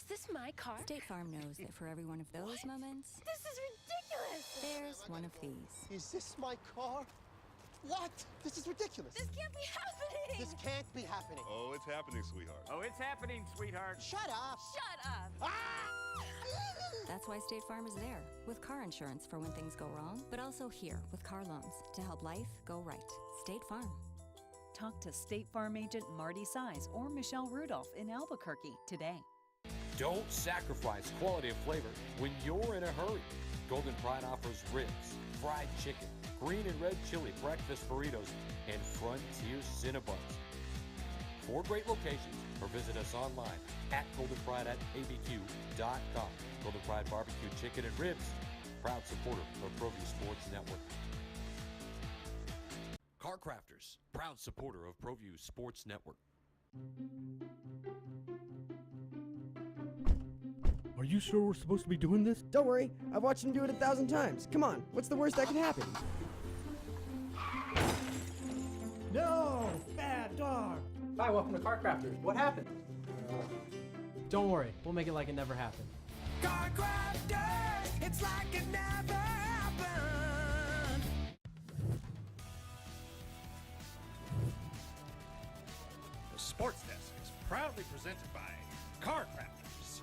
this my car? State Farm knows that for every one of those moments, This is ridiculous! there's one of these. Is this my car? What? This is ridiculous. This can't be happening! This can't be happening. Oh, it's happening, sweetheart. Oh, it's happening, sweetheart. Shut up. Shut up! Ah! That's why State Farm is there, with car insurance for when things go wrong, but also here with car loans to help life go right. State Farm. Talk to State Farm agent Marty Size or Michelle Rudolph in Albuquerque today. Don't sacrifice quality of flavor when you're in a hurry. Golden Pride offers ribs, fried chicken, green and red chili breakfast burritos, and Frontier Cinnabons. 4 great locations, or visit us online at goldenpride@abq.com. Golden Pride Barbecue Chicken and Ribs, proud supporter of Proview Sports Network. Car Crafters, proud supporter of Proview Sports Network. Are you sure we're supposed to be doing this? Don't worry, I've watched him do it 1,000 times. Come on, what's the worst that can happen? No! Bad dog! Hi, welcome to Car Crafters. What happened? Don't worry, we'll make it like it never happened. Car Crafters, it's like it never happened. The Sports Desk is proudly presented by Car Crafters.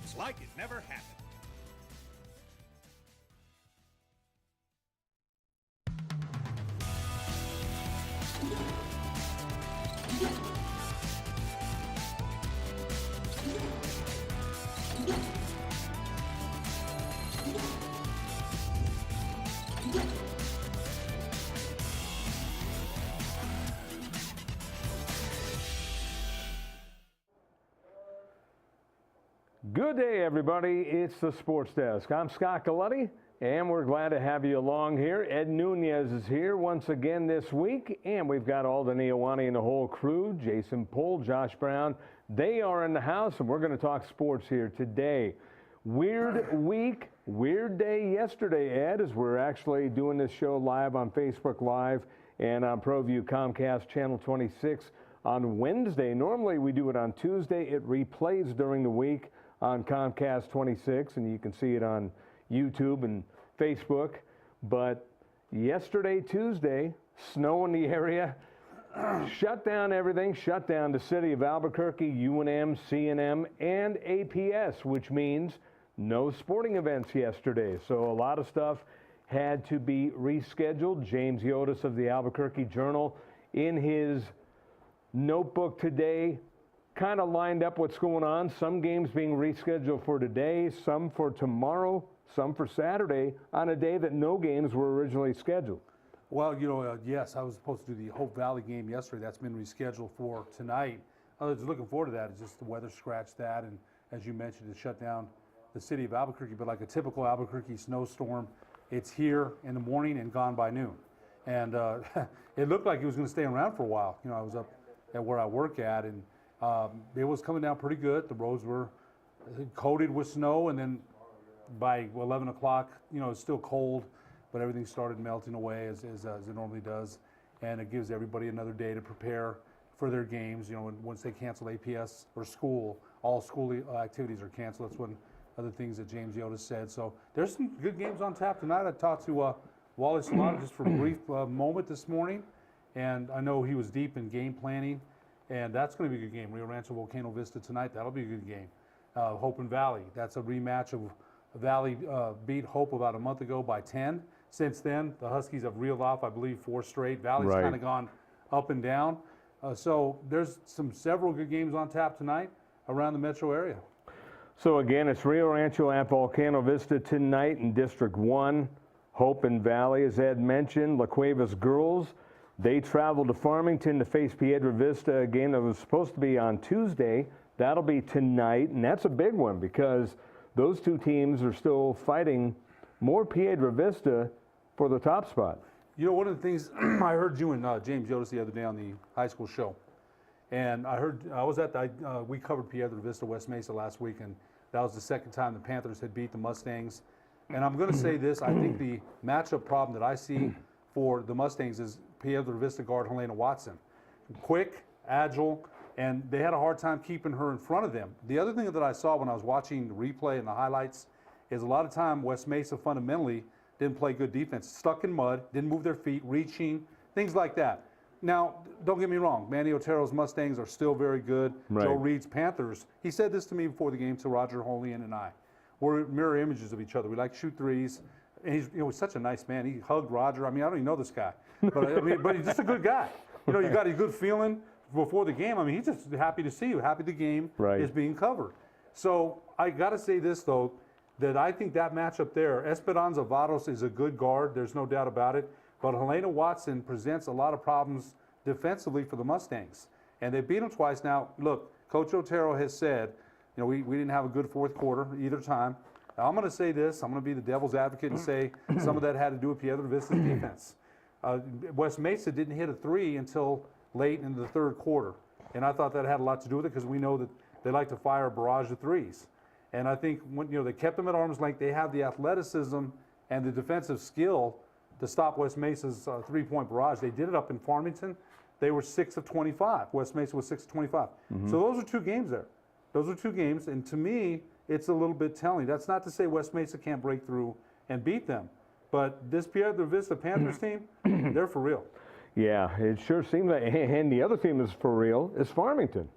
It's like it never happened. Good day, everybody. It's the Sports Desk. I'm Scott Galletti, and we're glad to have you along here. Ed Nunez is here once again this week, and we've got Alden Iowani and the whole crew, Jason Pohl, Josh Brown. They are in the house, and we're going to talk sports here today. Weird week, weird day yesterday, Ed, as we're actually doing this show live on Facebook Live and on ProView Comcast Channel 26 on Wednesday. Normally we do it on Tuesday. It replays during the week on Comcast 26, and you can see it on YouTube and Facebook. But yesterday, Tuesday, snow in the area, shut down everything, shut down the city of Albuquerque, UNM, CNM, and APS, which means no sporting events yesterday. So a lot of stuff had to be rescheduled. James Yotis of the Albuquerque Journal, in his notebook today, kind of lined up what's going on. Some games being rescheduled for today, some for tomorrow, some for Saturday, on a day that no games were originally scheduled. Well, you know, yes, I was supposed to do the Hope Valley game yesterday. That's been rescheduled for tonight. I was looking forward to that. It's just the weather scratched that, and as you mentioned, it shut down the city of Albuquerque. But like a typical Albuquerque snowstorm, it's here in the morning and gone by noon. And it looked like it was going to stay around for a while. You know, I was up at where I work at, and it was coming down pretty good. The roads were coated with snow, and then by 11 o'clock, you know, it's still cold, but everything started melting away as it normally does. And it gives everybody another day to prepare for their games. You know, once they cancel APS or school, all school activities are canceled. That's one of the things that James Yotis said. So there's some good games on tap tonight. I talked to Wally Solano just for a brief moment this morning, and I know he was deep in game planning. And that's going to be a good game. Rio Rancho Volcano Vista tonight. That'll be a good game. Hope and Valley. That's a rematch of Valley beat Hope about a month ago by 10. Since then, the Huskies have reeled off, I believe, 4 straight. Valley's kind of gone up and down. So there's several good games on tap tonight around the metro area. So again, it's Rio Rancho at Volcano Vista tonight in District 1. Hope and Valley, as Ed mentioned. La Cuevas girls, they travel to Farmington to face Piedra Vista, a game that was supposed to be on Tuesday. That'll be tonight, and that's a big one because those two teams are still fighting more Piedra Vista for the top spot. You know, one of the things I heard you and James Yotis the other day on the high school show, and we covered Piedra Vista West Mesa last week, and that was the second time the Panthers had beat the Mustangs. And I'm going to say this, I think the matchup problem that I see for the Mustangs is Piedra Vista guard Helena Watson. Quick, agile, and they had a hard time keeping her in front of them. The other thing that I saw when I was watching the replay and the highlights is a lot of time West Mesa fundamentally didn't play good defense. Stuck in mud, didn't move their feet, reaching, things like that. Now, don't get me wrong, Manny Otero's Mustangs are still very good. Right. Joe Reed's Panthers, he said this to me before the game, to Roger Holian and I. We're mirror images of each other. We like to shoot threes. And he's such a nice man. He hugged Roger. I mean, I don't even know this guy. But he's just a good guy. You got a good feeling before the game. I mean, he's just happy to see you, happy the game is being covered. So I got to say this, though, that I think that matchup there, Esperanza Varos is a good guard. There's no doubt about it. But Helena Watson presents a lot of problems defensively for the Mustangs. And they beat them twice. Now, look, Coach Otero has said, we didn't have a good fourth quarter either time. Now, I'm going to say this. I'm going to be the devil's advocate and say some of that had to do with Piedra Vista's defense. West Mesa didn't hit a three until late in the third quarter. And I thought that had a lot to do with it because we know that they like to fire a barrage of threes. And I think when they kept them at arm's length, they have the athleticism and the defensive skill to stop West Mesa's three-point barrage. They did it up in Farmington. They were 6 of 25. West Mesa was 6 of 25. So those are two games there. Those are two games, and to me, it's a little bit telling. That's not to say West Mesa can't break through and beat them, but this Piedra Vista Panthers team, they're for real. Yeah, it sure seems like, and the other team is for real is Farmington.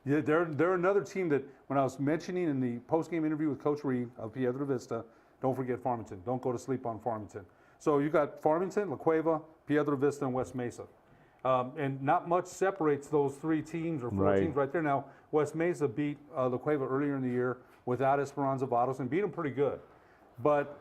Yeah, they're another team that when I was mentioning in the post-game interview with Coach Reed of Piedra Vista, don't forget Farmington. Don't go to sleep on Farmington. So you got Farmington, La Cueva, Piedra Vista, and West Mesa. And not much separates those three teams or four teams right there. Now, West Mesa beat La Cueva earlier in the year without Esperanza Vados and beat them pretty good. But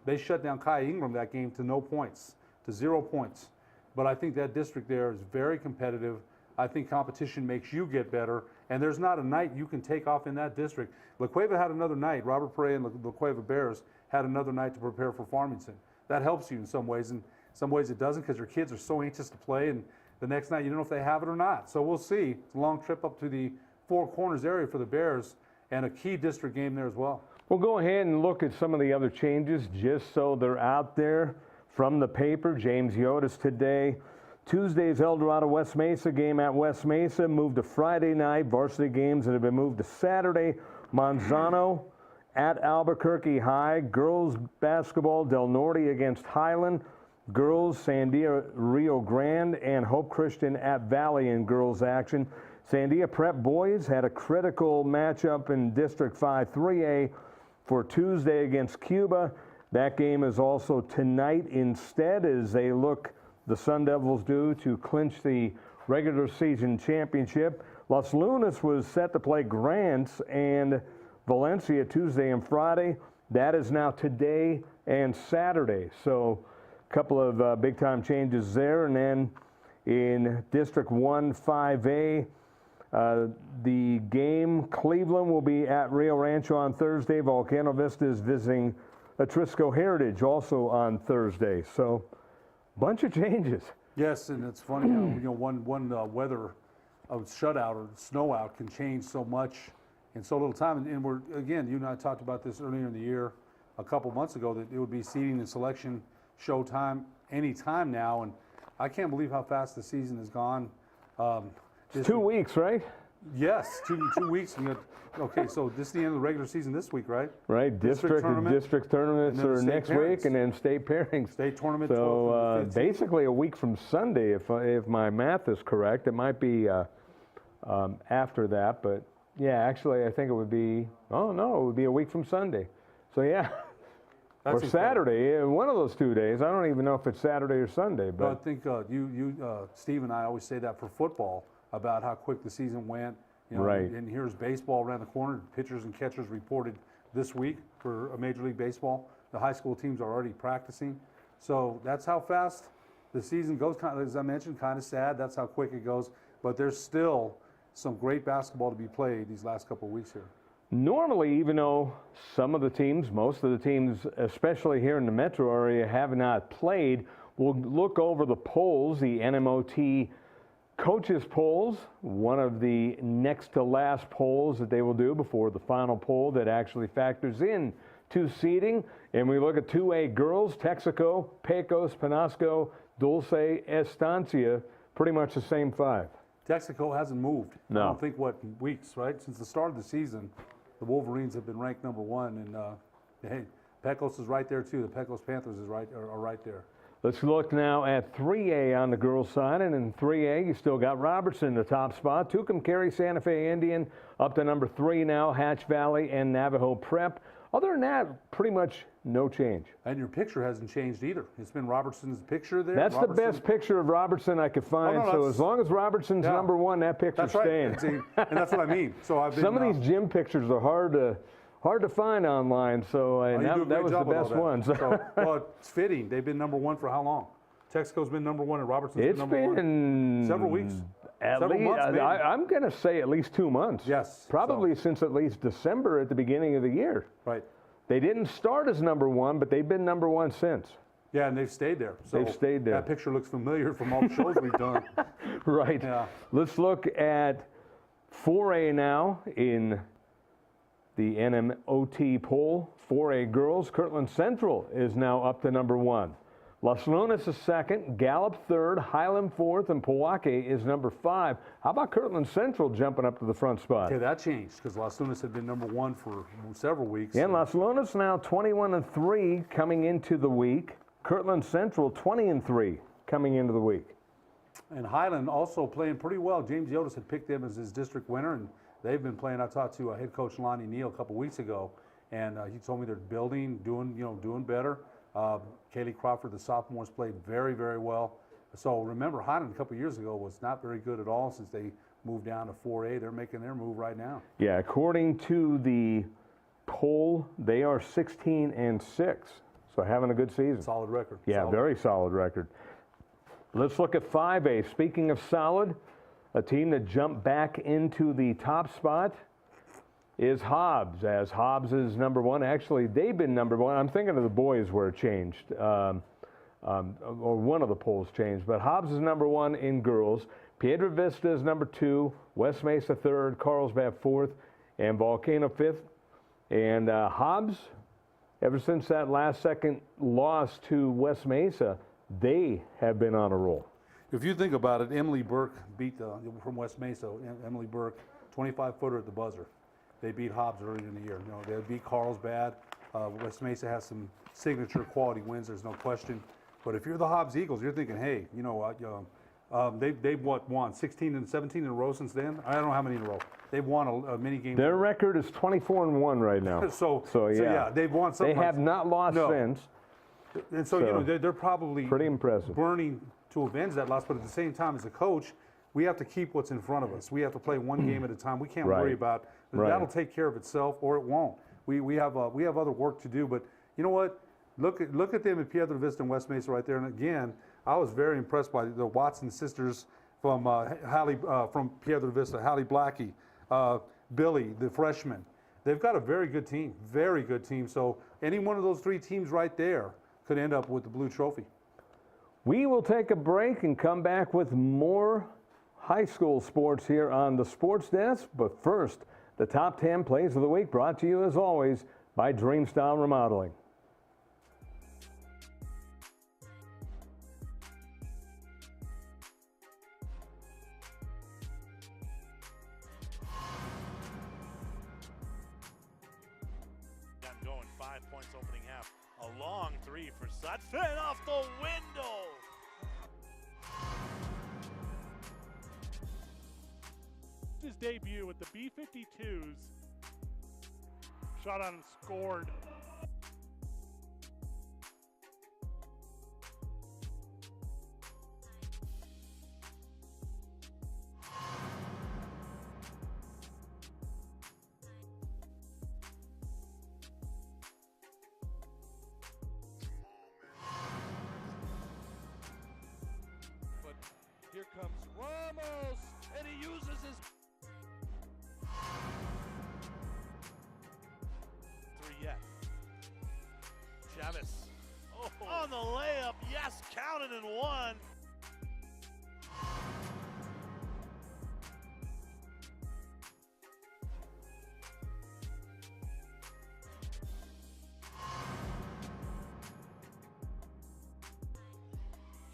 they shut down Kai Ingram that game to no points, to 0 points. But I think that district there is very competitive. I think competition makes you get better. And there's not a night you can take off in that district. La Cueva had another night. Robert Perea and La Cueva Bears had another night to prepare for Farmington. That helps you in some ways. And some ways it doesn't because your kids are so anxious to play. And the next night you don't know if they have it or not. So we'll see. It's a long trip up to the Four Corners area for the Bears and a key district game there as well. We'll go ahead and look at some of the other changes just so they're out there from the paper. James Yotis today. Tuesday's El Dorado West Mesa game at West Mesa moved to Friday night. Varsity games that have been moved to Saturday. Manzano at Albuquerque High. Girls basketball, Del Norte against Highland. Girls, Sandia Rio Grande, and Hope Christian at Valley in girls action. Sandia Prep boys had a critical matchup in District 5 3A for Tuesday against Cuba. That game is also tonight instead as they look, the Sun Devils do, to clinch the regular season championship. Los Lunas was set to play Grants and Valencia Tuesday and Friday. That is now today and Saturday. So a couple of big-time changes there. And then in District 1 5A, the game, Cleveland will be at Rio Rancho on Thursday. Volcano Vista is visiting Atrisco Heritage also on Thursday. So bunch of changes. Yes, and it's funny how one weather shutout or snow out can change so much in so little time. And we're, again, you and I talked about this earlier in the year a couple months ago, that it would be seeding and selection showtime any time now. And I can't believe how fast the season has gone. It's 2 weeks, right? Yes, two weeks. Okay, so this is the end of the regular season this week, right? Right. District tournaments are next week, and then state pairings. State tournament. So basically a week from Sunday, if my math is correct. It might be after that, but yeah, actually I think it would be. Oh no, it would be a week from Sunday. So yeah. Or Saturday, one of those 2 days. I don't even know if it's Saturday or Sunday. But I think Steve and I always say that for football about how quick the season went. Right. And here's baseball around the corner. Pitchers and catchers reported this week for Major League Baseball. The high school teams are already practicing. So that's how fast the season goes. Kind of, as I mentioned, kind of sad. That's how quick it goes. But there's still some great basketball to be played these last couple of weeks here. Normally, even though some of the teams, most of the teams, especially here in the metro area, have not played, we'll look over the polls, the NMOT coaches polls, one of the next to last polls that they will do before the final poll that actually factors in to seeding. And we look at 2A girls, Texaco, Pecos, Penasco, Dulce, Estancia, pretty much the same five. Texaco hasn't moved. No. I don't think, weeks, right? Since the start of the season, the Wolverines have been ranked number 1. And, hey, Pecos is right there, too. The Pecos Panthers are right there. Let's look now at 3A on the girls' side. And in 3A, you still got Robertson in the top spot. Tucumcari, Santa Fe Indian up to number 3 now, Hatch Valley and Navajo Prep. Other than that, pretty much no change. And your picture hasn't changed either. It's been Robertson's picture there. That's the best picture of Robertson I could find. So as long as Robertson's number 1, that picture's staying. See, and that's what I mean. So I've been, some of these gym pictures are hard to find online. So that was the best one. So, well, it's fitting. They've been number 1 for how long? Texaco's been number 1 and Robertson's been number 1. It's been several weeks. Several months, maybe. I'm going to say at least 2 months. Yes. Probably since at least December at the beginning of the year. Right. They didn't start as number 1, but they've been number 1 since. Yeah, and they've stayed there. So they've stayed there. That picture looks familiar from all the shows we've done. Right. Yeah. Let's look at 4A now in the NMOT poll. 4A girls, Kirtland Central is now up to number 1. Las Lunas is 2nd, Gallup 3rd, Highland 4th, and Pewaukee is number 5. How about Kirtland Central jumping up to the front spot? Okay, that changed because Las Lunas had been number 1 for several weeks. And Las Lunas now 21-3 coming into the week. Kirtland Central 20-3 coming into the week. And Highland also playing pretty well. James Yotis had picked them as his district winner, and they've been playing. I talked to head coach Lonnie Neal a couple weeks ago, and he told me they're building, doing better. Kaylee Crawford, the sophomores, played very, very well. So remember, Highland a couple years ago was not very good at all since they moved down to 4A. They're making their move right now. Yeah, according to the poll, they are 16-6, so having a good season. Solid record. Yeah, solid. Very solid record. Let's look at 5A. Speaking of solid, a team that jumped back into the top spot is Hobbs, as Hobbs is number 1. Actually, they've been number 1. I'm thinking of the boys where it changed, or one of the polls changed. But Hobbs is number 1 in girls. Piedra Vista is number 2. West Mesa 3rd. Carlsbad 4th. And Volcano 5th. And Hobbs, ever since that last-second loss to West Mesa, they have been on a roll. If you think about it, Emily Burke beat from West Mesa. Emily Burke, 25-footer at the buzzer. They beat Hobbs early in the year. They beat Carlsbad. West Mesa has some signature quality wins. There's no question. But if you're the Hobbs Eagles, you're thinking, hey, they've won 16 and 17 in a row since then. I don't know how many in a row. They've won a mini game. Their record is 24-1 right now. so yeah, they've won something. They have not lost since. And so they're probably pretty impressive, burning to avenge that loss. But at the same time, as a coach, we have to keep what's in front of us. We have to play one game at a time. We can't worry about that'll take care of itself, or it won't. We have other work to do. But you know what? Look at them at Piedra Vista and West Mesa right there. And again, I was very impressed by the Watson sisters from from Piedra Vista, Hallie Blackie, Billy, the freshman. They've got a very good team, very good team. So any one of those 3 teams right there could end up with the blue trophy. We will take a break and come back with more high school sports here on the Sports Desk. But first, the top 10 plays of the week, brought to you as always by Dreamstyle Remodeling. Going 5 points opening half. A long 3 for Sutphin off the window. His debut with the B-52s. Shot on and scored. But here comes Ramos, and he uses his 3 yet. Chavez on the layup, yes, counted in 1.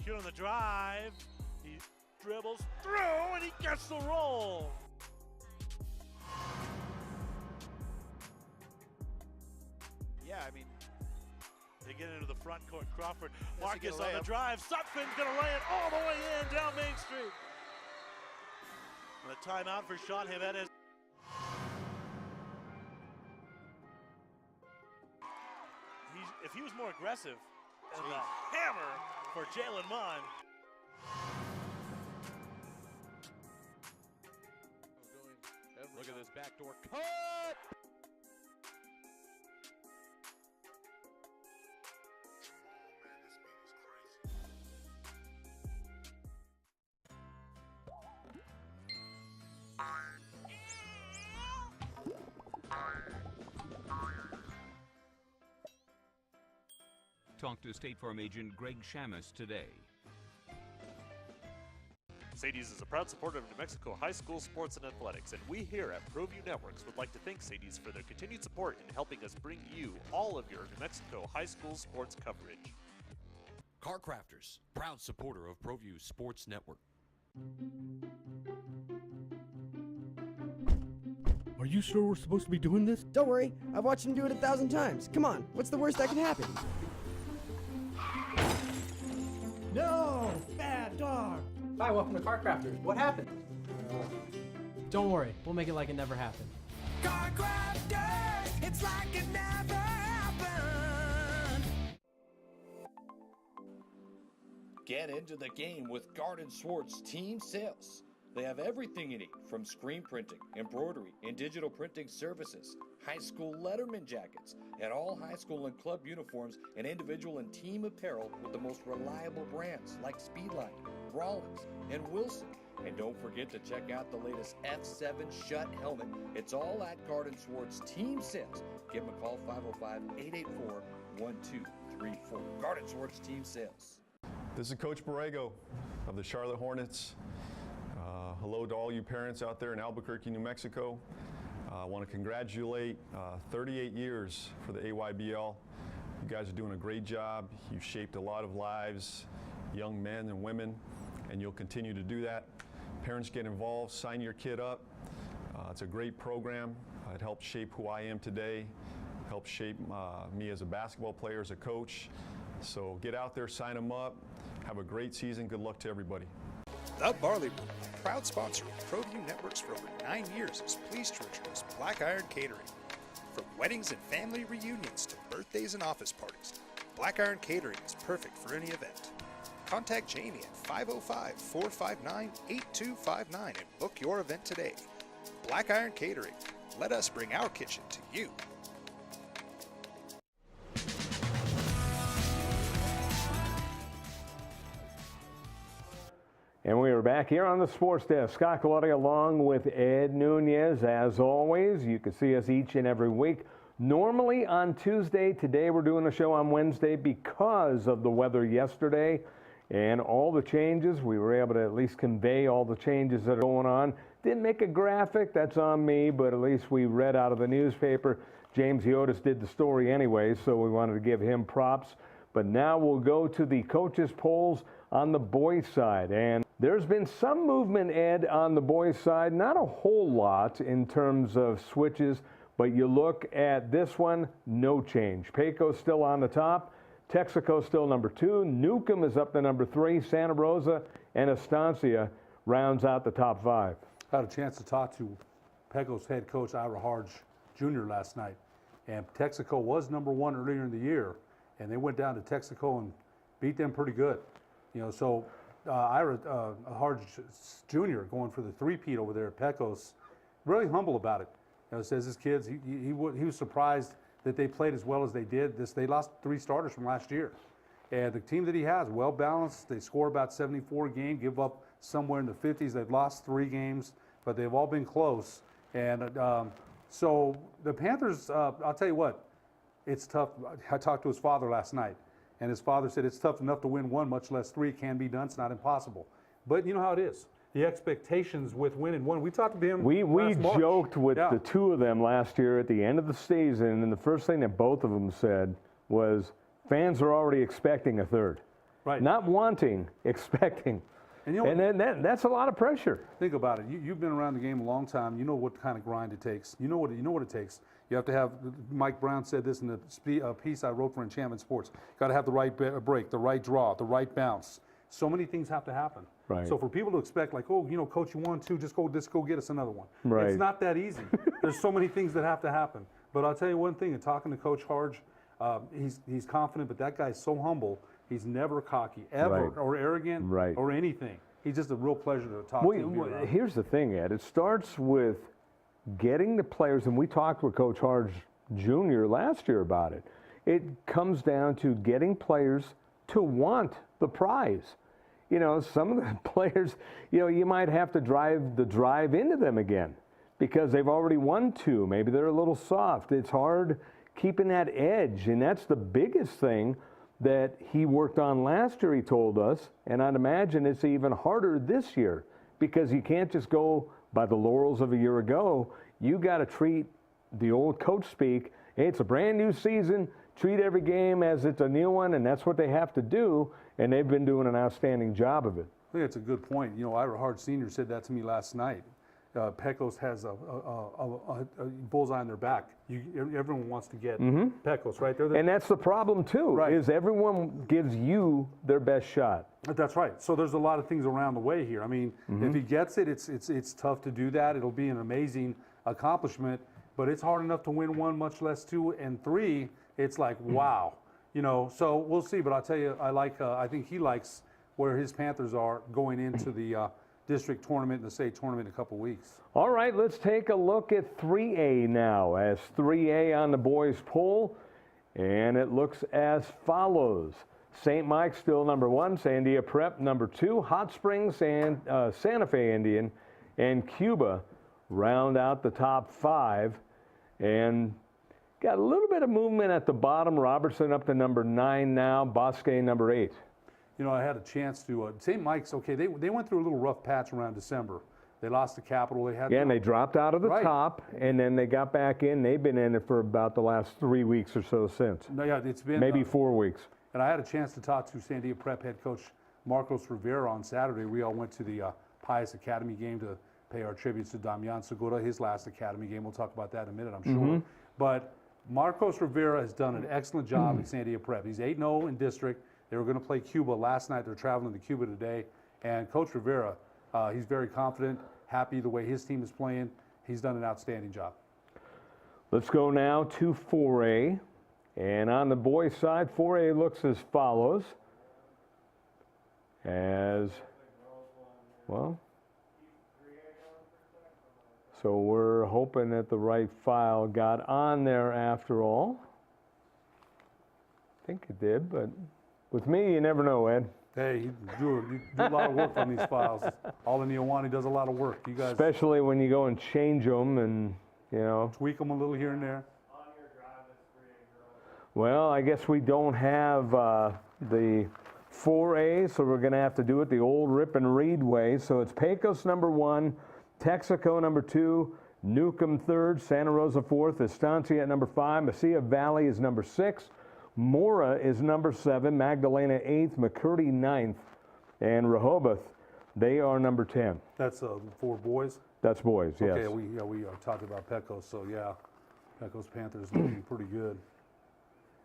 Cute on the drive. He dribbles through, and he gets the roll. Yeah, I mean, they get into the front court. Crawford, Marcus on the drive. Sutphin's going to lay it all the way in down Main Street. And a timeout for Sean Jimenez. If he was more aggressive, and the hammer for Jalen Munn. Look at this backdoor cut. Talk to State Farm agent Greg Shamus today. Sadie's is a proud supporter of New Mexico high school sports and athletics, and we here at Proview Networks would like to thank Sadie's for their continued support in helping us bring you all of your New Mexico high school sports coverage. Car Crafters, proud supporter of Proview Sports Network. Are you sure we're supposed to be doing this? Don't worry, I've watched him do it 1,000 times. Come on, what's the worst that can happen? No! Bad dog! Hi, welcome to Car Crafters. What happened? Don't worry, we'll make it like it never happened. Car Crafters, it's like it never happened. Get into the game with Garden Swartz Team Sales. They have everything you need, from screen printing, embroidery, and digital printing services, high school letterman jackets, and all high school and club uniforms and individual and team apparel with the most reliable brands like Speedline, Rawlins, and Wilson. And don't forget to check out the latest F7 Shut helmet. It's all at Garden Swartz Team Sales. Give them a call, 505-884-1234. Garden Swartz Team Sales. This is Coach Borrego of the Charlotte Hornets. Hello to all you parents out there in Albuquerque, New Mexico. I want to congratulate 38 years for the AYBL. You guys are doing a great job. You've shaped a lot of lives, young men and women, and you'll continue to do that. Parents, get involved, sign your kid up. It's a great program. It helped shape who I am today, helped shape me as a basketball player, as a coach. So get out there, sign them up. Have a great season. Good luck to everybody. The Barley Room, proud sponsor of Proview Networks for over 9 years, is pleased to introduce Black Iron Catering. From weddings and family reunions to birthdays and office parties, Black Iron Catering is perfect for any event. Contact Jamie at 505-459-8259 and book your event today. Black Iron Catering. Let us bring our kitchen to you. And we are back here on the Sports Desk. Scott Gallotti along with Ed Nunez. As always, you can see us each and every week. Normally on Tuesday. Today we're doing a show on Wednesday because of the weather yesterday and all the changes. We were able to at least convey all the changes that are going on. Didn't make a graphic, that's on me, but at least we read out of the newspaper. James Iotis did the story anyway, so we wanted to give him props. But now we'll go to the coaches' polls on the boys' side. And there's been some movement, Ed, on the boys' side. Not a whole lot in terms of switches, but you look at this one, no change. Pecos still on the top. Texaco still number 2. Newcomb is up to number 3. Santa Rosa and Estancia rounds out the top 5. I had a chance to talk to Pecos head coach Ira Harge Jr. last night. And Texaco was number 1 earlier in the year. And they went down to Texaco and beat them pretty good. You know, so Ira Harge Jr. going for the three-peat over there at Pecos, really humble about it. You know, says his kids, he was surprised that they played as well as they did. They lost 3 starters from last year. And the team that he has, well balanced. They score about 74 a game, give up somewhere in the 50s. They've lost 3 games, but they've all been close. And so the Panthers, I'll tell you what, it's tough. I talked to his father last night, and his father said it's tough enough to win 1, much less 3. It can be done. It's not impossible. But you know how it is. The expectations with winning 1. We talked to him. We joked with the 2 of them last year at the end of the season, and the first thing that both of them said was fans are already expecting a 3rd. Right. Not wanting, expecting. And then that's a lot of pressure. Think about it. You've been around the game a long time. You know what kind of grind it takes. You know what it takes. You have to have. Mike Brown said this in the piece I wrote for Enchantment Sports. Got to have the right break, the right draw, the right bounce. So many things have to happen. Right. So for people to expect like, oh, Coach, you won 2, just go get us another one. Right. It's not that easy. There's so many things that have to happen. But I'll tell you one thing. In talking to Coach Harge, he's confident, but that guy's so humble. He's never cocky, ever, or arrogant, or anything. He's just a real pleasure to talk to. Here's the thing, Ed. It starts with getting the players, and we talked with Coach Harge Jr. last year about it. It comes down to getting players to want the prize. Some of the players, you might have to drive into them again because they've already won 2. Maybe they're a little soft. It's hard keeping that edge, and that's the biggest thing that he worked on last year, he told us, and I'd imagine it's even harder this year because you can't just go by the laurels of a year ago. You got to treat the old coach speak. Hey, it's a brand new season. Treat every game as it's a new one, and that's what they have to do, and they've been doing an outstanding job of it. I think that's a good point. Ira Hart Sr. said that to me last night. Pecos has a bullseye on their back. Everyone wants to get Pecos, right? And that's the problem, too, is everyone gives you their best shot. That's right. So there's a lot of things around the way here. I mean, if he gets it, it's tough to do that. It'll be an amazing accomplishment, but it's hard enough to win 1, much less 2 and 3. It's like, wow. So we'll see. But I'll tell you, I think he likes where his Panthers are going into the district tournament and the state tournament in a couple weeks. All right, let's take a look at 3A now, as 3A on the boys poll, and it looks as follows. St. Mike's still number 1, Sandia Prep number 2, Hot Springs and Santa Fe Indian and Cuba round out the top 5, and got a little bit of movement at the bottom. Robertson up to number 9 now, Bosque number 8. I had a chance to St. Mike's. Okay, they went through a little rough patch around December. They lost the Capital. And they dropped out of the top, and then they got back in. They've been in it for about the last 3 weeks or so since. No, yeah, it's been maybe 4 weeks. And I had a chance to talk to Sandia Prep head coach Marcos Rivera on Saturday. We all went to the Pius Academy game to pay our tributes to Damian Segura, his last Academy game. We'll talk about that in a minute, I'm sure. But Marcos Rivera has done an excellent job at Sandia Prep. He's 8-0 in district. They were going to play Cuba last night. They're traveling to Cuba today. And Coach Rivera, he's very confident, happy the way his team is playing. He's done an outstanding job. Let's go now to 4A. And on the boys' side, 4A looks as follows. So we're hoping that the right file got on there after all. I think it did, but with me, you never know, Ed. Hey, you do a lot of work on these files. Alden Ioane does a lot of work. You guys, especially when you go and change them and, tweak them a little here and there. Well, I guess we don't have the 4A, so we're going to have to do it the old rip and read way. So it's Pecos number 1, Texaco number 2, Newcomb 3rd, Santa Rosa 4th, Estancia at number 5, Mesilla Valley is number 6, Mora is number 7, Magdalena 8th, McCurdy 9th, and Rehoboth, they are number 10. That's 4 boys? That's boys, yes. Okay, we talked about Pecos, so yeah, Pecos Panthers looking pretty good.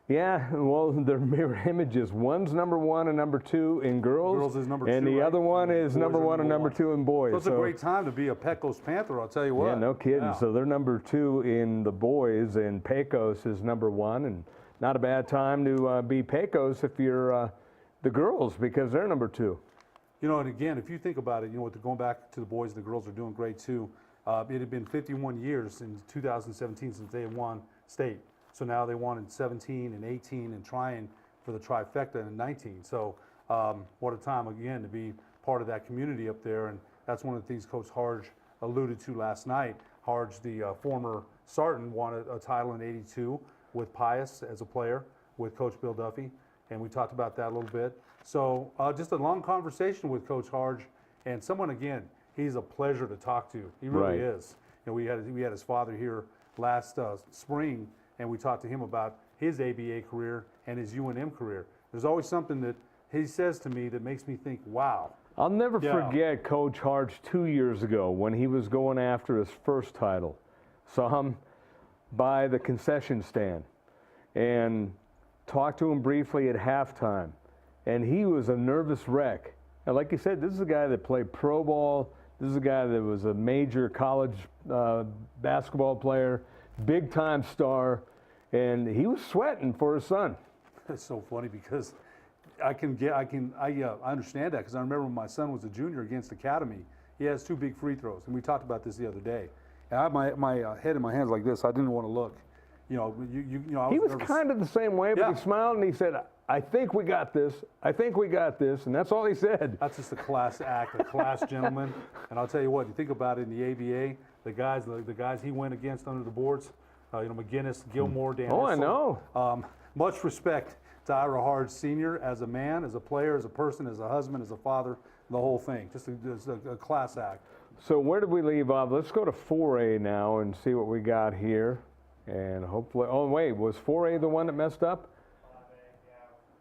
Yeah, well, they're mirror images. One's number 1 and number 2 in girls. Girls is number 2, and the other one is number 1 and number 2 in boys. So it's a great time to be a Pecos Panther, I'll tell you what. Yeah, no kidding. Yeah. So they're number 2 in the boys, and Pecos is number 1, and not a bad time to be Pecos if you're the girls, because they're number 2. And again, if you think about it, with going back to the boys, the girls are doing great too. It had been 51 years in 2017 since they had won state. So now they won in 17 and 18 and trying for the trifecta in 19. So what a time, again, to be part of that community up there. And that's one of the things Coach Harge alluded to last night. Harge, the former Sarton, won a title in '82 with Pius as a player with Coach Bill Duffy. And we talked about that a little bit. So just a long conversation with Coach Harge. And someone, again, he's a pleasure to talk to. He really is. We had his father here last spring, and we talked to him about his ABA career and his UNM career. There's always something that he says to me that makes me think, wow. I'll never Yeah. forget Coach Hart's 2 years ago when he was going after his first title. Saw him by the concession stand and talked to him briefly at halftime. And he was a nervous wreck. And like you said, this is a guy that played pro ball. This is a guy that was a major college basketball player, big-time star, and he was sweating for his son. It's so funny because I understand that because I remember when my son was a junior against Academy, he has 2 big free throws, and we talked about this the other day. And I had my head in my hands like this. I didn't want to look. You know, He was kind of the same way, but Yeah. he smiled and he said, I think we got this. I think we got this. And that's all he said. That's just a class act, a class gentleman. And I'll tell you what, you think about it in the ABA, the guys he went against under the boards, McGinnis, Gilmore, Dan. Oh, I know. Much respect to Ira Hard Sr. as a man, as a player, as a person, as a husband, as a father, the whole thing. Just a class act. So where did we leave off? Let's go to 4A now and see what we got here. And hopefully, oh wait, was 4A the one that messed up?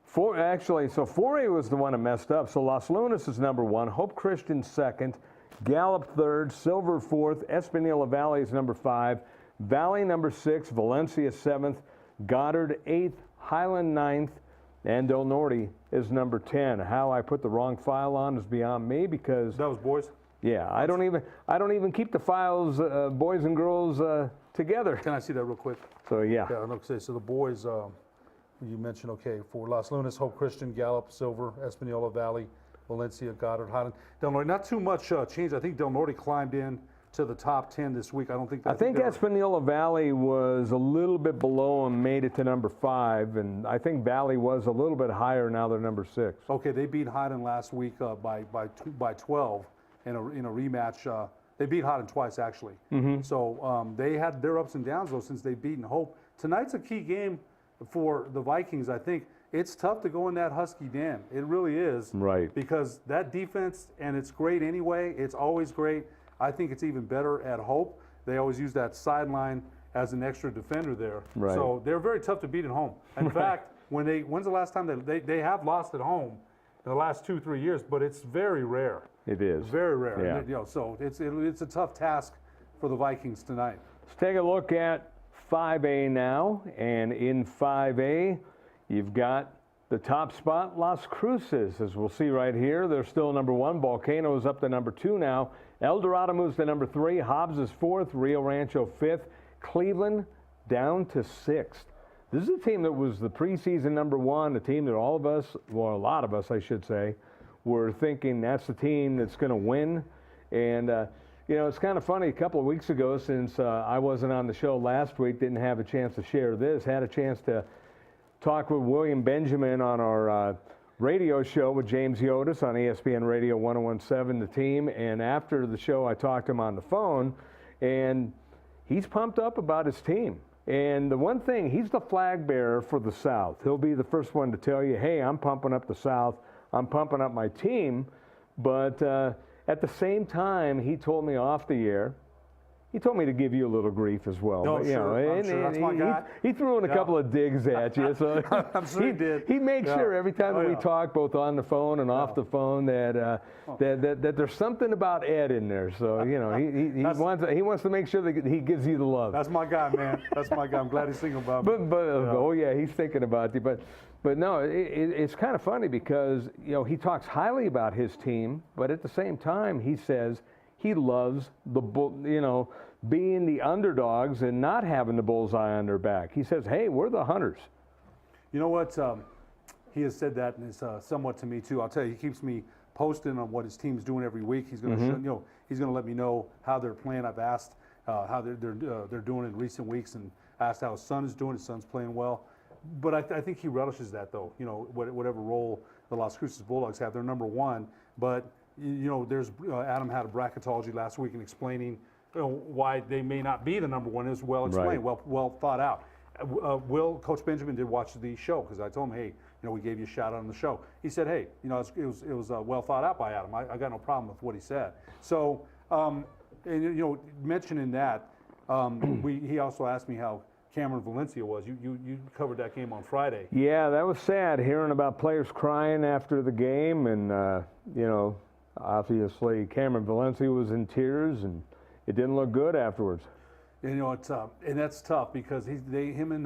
So 4A was the one that messed up. So Los Lunas is number 1, Hope Christian 2nd, Gallup 3rd, Silver 4th, Espanola Valley is number 5, Valley number 6, Valencia 7th, Goddard 8th, Highland 9th, and Del Norte is number 10. How I put the wrong file on is beyond me because that was boys. Yeah, I don't even keep the files, boys and girls, together. Can I see that real quick? So yeah. Yeah, okay. So the boys, you mentioned, okay, for Los Lunas, Hope Christian, Gallup, Silver, Espanola Valley, Valencia, Goddard, Highland, Del Norte. Not too much change. I think Del Norte climbed in to the top 10 this week. I think Espanola Valley was a little bit below and made it to number 5, and I think Valley was a little bit higher. Now they're number 6. Okay, they beat Highland last week by 12 in a rematch. They beat Highland twice actually. Mm-hmm. So they had their ups and downs though since they've beaten Hope. Tonight's a key game for the Vikings. I think it's tough to go in that Husky den. It really is. Right. Because that defense, and it's great anyway. It's always great. I think it's even better at Hope. They always use that sideline as an extra defender there. Right. So they're very tough to beat at home. In fact, when's the last time they have lost at home in the last 2-3 years? But it's very rare. It is. Very rare. Yeah. You know, so it's a tough task for the Vikings tonight. Let's take a look at 5A now. And in 5A, you've got the top spot, Las Cruces. As we'll see right here, they're still number 1. Volcano is up to number 2 now. El Dorado moves to number 3. Hobbs is 4th. Rio Rancho 5th. Cleveland down to 6th. This is a team that was the preseason number 1, a team that all of us, well, a lot of us, I should say, were thinking that's the team that's going to win. And, you know, it's kind of funny. A couple of weeks ago, since I wasn't on the show last week, didn't have a chance to share this, had a chance to talk with William Benjamin on our radio show with James Yotis on ESPN Radio 1017, the team. And after the show, I talked to him on the phone, and he's pumped up about his team. And the one thing, he's the flag bearer for the South. He'll be the first one to tell you, hey, I'm pumping up the South. I'm pumping up my team. But at the same time, he told me off the air, he told me to give you a little grief as well. No, but, you sure, know, I'm sure. That's my guy. He threw in a couple of digs at you. So I'm sure he did. He makes sure every time that we yeah. talk, both on the phone and off the phone, that that there's something about Ed in there. So you know, he wants to make sure that he gives you the love. That's my guy, man. That's my guy. I'm glad he's thinking about me. Oh yeah, he's thinking about you. But no, it's kind of funny because you know he talks highly about his team, but at the same time he says he loves being the underdogs and not having the bullseye on their back. He says, hey, we're the hunters. You know what? He has said that, and it's somewhat to me too. I'll tell you, he keeps me posted on what his team's doing every week. He's going to, he's going to let me know how they're playing. I've asked how they're doing in recent weeks, and asked how his son is doing. His son's playing well, but I think he relishes that, though. You know, whatever role the Las Cruces Bulldogs have, they're number 1. But you know, there's Adam had a bracketology last week and explaining why they may not be the number 1. It was well explained, right. well thought out. Coach Benjamin did watch the show because I told him, hey, you know, we gave you a shout out on the show. He said, hey, you know, it was well thought out by Adam. I got no problem with what he said. So, and, you know, mentioning that, he also asked me how Cameron Valencia was. You covered that game on Friday. Yeah, that was sad hearing about players crying after the game, and you know, Obviously, Cameron Valencia was in tears, and it didn't look good afterwards. You know, it's and that's tough because him and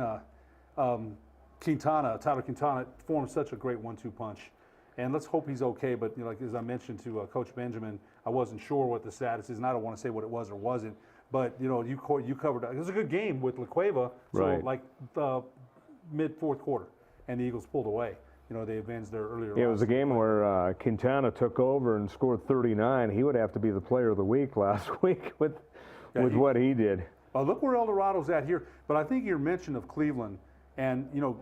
Tyler Quintana formed such a great 1-2 punch. And let's hope he's okay. But you know, like as I mentioned to Coach Benjamin, I wasn't sure what the status is, and I don't want to say what it was or wasn't. But you know, you covered. It was a good game with La Cueva. So Right. like mid fourth quarter, and the Eagles pulled away. You know, they avenged their earlier. Yeah, it was a game where Quintana took over and scored 39. He would have to be the player of the week last week with what he did. Well, look where El Dorado's at here. But I think your mention of Cleveland, and you know,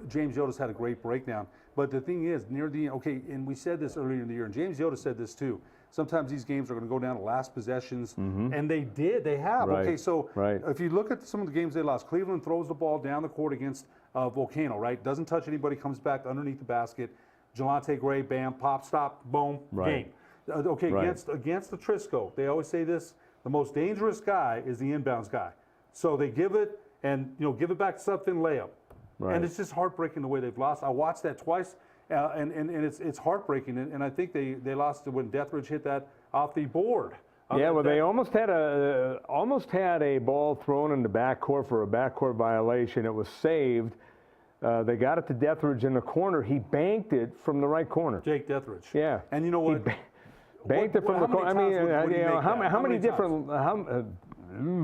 James Yoda's had a great breakdown. But the thing is, near the and we said this earlier in the year, and James Yoda said this too. Sometimes these games are going to go down to last possessions, and they did. They have. Right. Okay, so if you look at some of the games they lost, Cleveland throws the ball down the court against Volcano, right? Doesn't touch anybody, comes back underneath the basket. Jelante Gray, bam, pop, stop, boom, game. Okay, against the Trisco, they always say this: the most dangerous guy is the inbounds guy. So they give it and give it back to something layup. Right. And it's just heartbreaking the way they've lost. I watched that twice, and it's heartbreaking. And I think they lost when Deathridge hit that off the board. Yeah, well, they almost had a ball thrown in the backcourt for a backcourt violation. It was saved. They got it to Deathridge in the corner. He banked it from the right corner. Jake Deathridge. Yeah. And you know what? Banked it from the corner. I mean, how many different?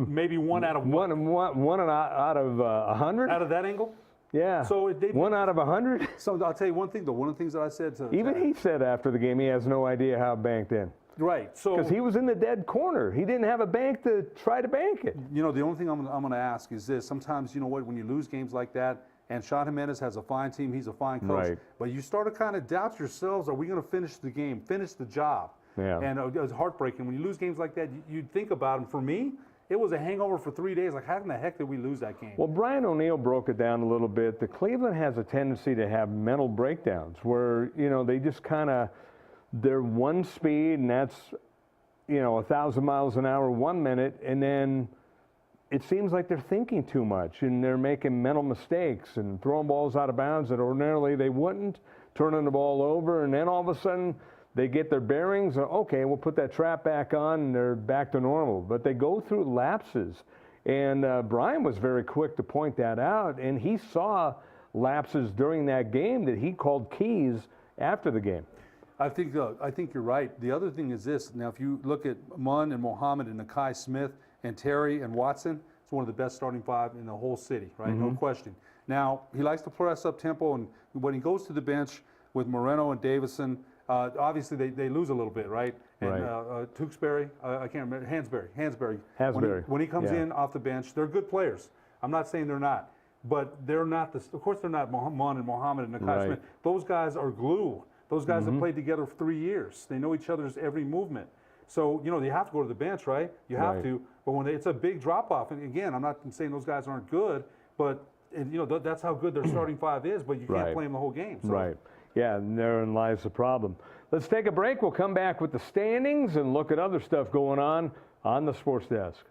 Maybe one out of one out of 100. Out of that angle. Yeah. So one out of 100. So I'll tell you one thing though. One of the things that I said to even he said after the game he has no idea how it banked in. Right. So because he was in the dead corner, he didn't have a bank to try to bank it. You know, the only thing I'm going to ask is this: sometimes you know what, when you lose games like that, and Sean Jimenez has a fine team, he's a fine coach, Right. but you start to kind of doubt yourselves: are we going to finish the game, finish the job? Yeah. And it was heartbreaking when you lose games like that. You'd think about them. For me, it was a hangover for 3 days. Like, how in the heck did we lose that game? Well, Brian O'Neill broke it down a little bit. The Cleveland has a tendency to have mental breakdowns where, they just kind of, they're one speed, and that's, 1,000 miles an hour 1 minute, and then it seems like they're thinking too much, and they're making mental mistakes and throwing balls out of bounds that ordinarily they wouldn't, turning the ball over, and then all of a sudden, they get their bearings. Okay, we'll put that trap back on, and they're back to normal. But they go through lapses. And Brian was very quick to point that out. And he saw lapses during that game that he called keys after the game. I think you're right. The other thing is this. Now, if you look at Munn and Mohammed and Nakai Smith and Terry and Watson, it's one of the best starting five in the whole city, right? No question. Now, he likes to press up tempo, and when he goes to the bench with Moreno and Davison, obviously, they lose a little bit, right? And Tewksbury, I can't remember, Hansberry. When he comes in off the bench, they're good players. I'm not saying they're not, but they're not. Of course, they're not Mon and Mohammed and Nakai Smith. Those guys are glue. Those guys have played together for 3 years. They know each other's every movement. So, they have to go to the bench, right? You have to. But when it's a big drop-off, and again, I'm not saying those guys aren't good, but, that's how good their starting five is, but you can't play them the whole game. So. Right. Yeah, and therein lies the problem. Let's take a break. We'll come back with the standings and look at other stuff going on the sports desk.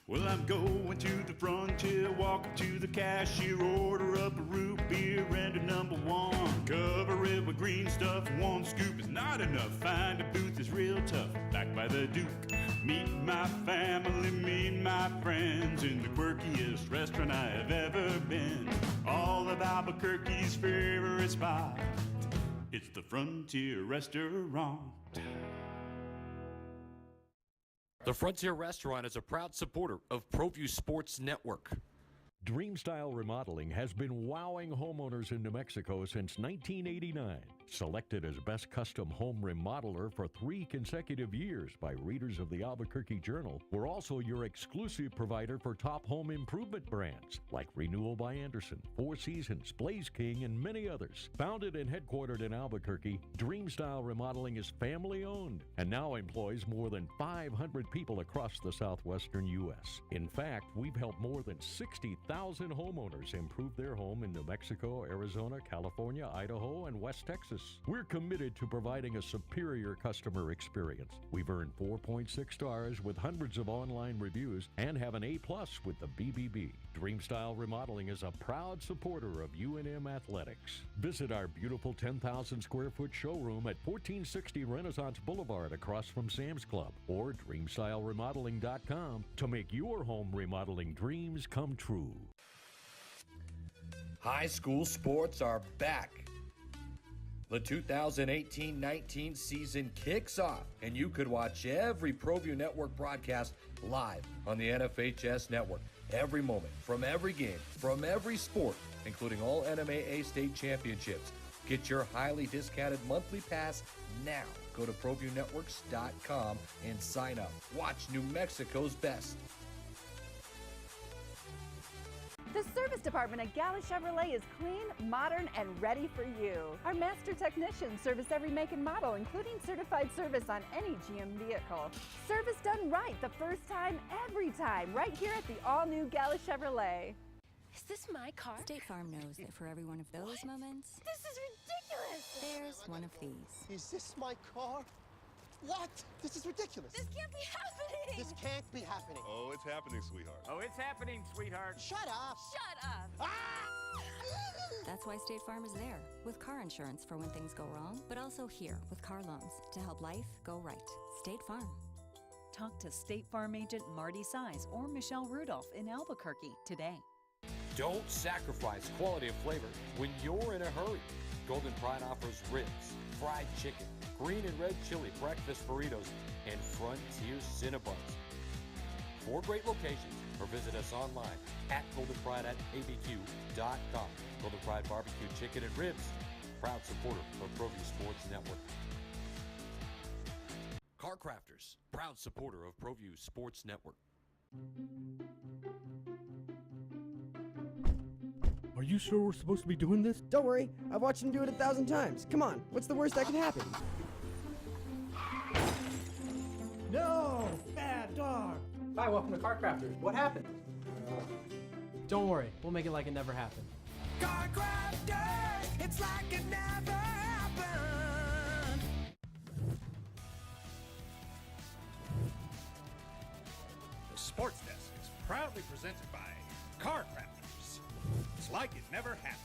Well, I'm going to the frontier, walk up to the cashier, order up a root beer and a number one. Cover it with green stuff, one scoop is not enough. Find a booth is real tough, back by the Duke. Meet my family, meet my friends in the quirkiest restaurant I have ever been. All of Albuquerque's favorite spot, it's the Frontier Restaurant. The Frontier Restaurant is a proud supporter of Proview Sports Network. Dreamstyle Remodeling has been wowing homeowners in New Mexico since 1989. Selected as Best Custom Home Remodeler for 3 consecutive years by readers of the Albuquerque Journal, we're also your exclusive provider for top home improvement brands like Renewal by Anderson, Four Seasons, Blaze King, and many others. Founded and headquartered in Albuquerque, Dreamstyle Remodeling is family-owned and now employs more than 500 people across the southwestern U.S. In fact, we've helped more than 60,000 homeowners improve their home in New Mexico, Arizona, California, Idaho, and West Texas. We're committed to providing a superior customer experience. We've earned 4.6 stars with hundreds of online reviews and have an A+ with the BBB. Dreamstyle Remodeling is a proud supporter of UNM Athletics. Visit our beautiful 10,000 square foot showroom at 1460 Renaissance Boulevard across from Sam's Club or dreamstyleremodeling.com to make your home remodeling dreams come true. High school sports are back. The 2018-19 season kicks off, and you could watch every Proview Network broadcast live on the NFHS network. Every moment, from every game, from every sport, including all NMAA state championships. Get your highly discounted monthly pass now. Go to ProviewNetworks.com and sign up. Watch New Mexico's best. The service department at Gala Chevrolet is clean, modern, and ready for you. Our master technicians service every make and model, including certified service on any GM vehicle. Service done right the first time, every time, right here at the all-new Gala Chevrolet. Is this my car? State Farm knows that for every one of those moments, This is ridiculous! there's one of these. Is this my car? What? This is ridiculous. This can't be happening! This can't be happening. Oh, it's happening, sweetheart. Oh, it's happening, sweetheart. Shut up. Shut up! Ah! That's why State Farm is there, with car insurance for when things go wrong, but also here with car loans to help life go right. State Farm. Talk to State Farm agent Marty Size or Michelle Rudolph in Albuquerque today. Don't sacrifice quality of flavor when you're in a hurry. Golden Pride offers ribs, fried chicken, green and red chili breakfast burritos, and Frontier Cinnabons. 4 great locations, or visit us online at goldenpride@abq.com. Golden Pride Barbecue Chicken and Ribs, proud supporter of Proview Sports Network. Car Crafters, proud supporter of Proview Sports Network. Are you sure we're supposed to be doing this? Don't worry, I've watched him do it 1,000 times. Come on, what's the worst that can happen? No! Bad dog! Hi, welcome to Car Crafters. What happened? Don't worry, we'll make it like it never happened. Car Crafters, it's like it never happened. The Sports Desk is proudly presented by Car Crafters. It's like it never happened.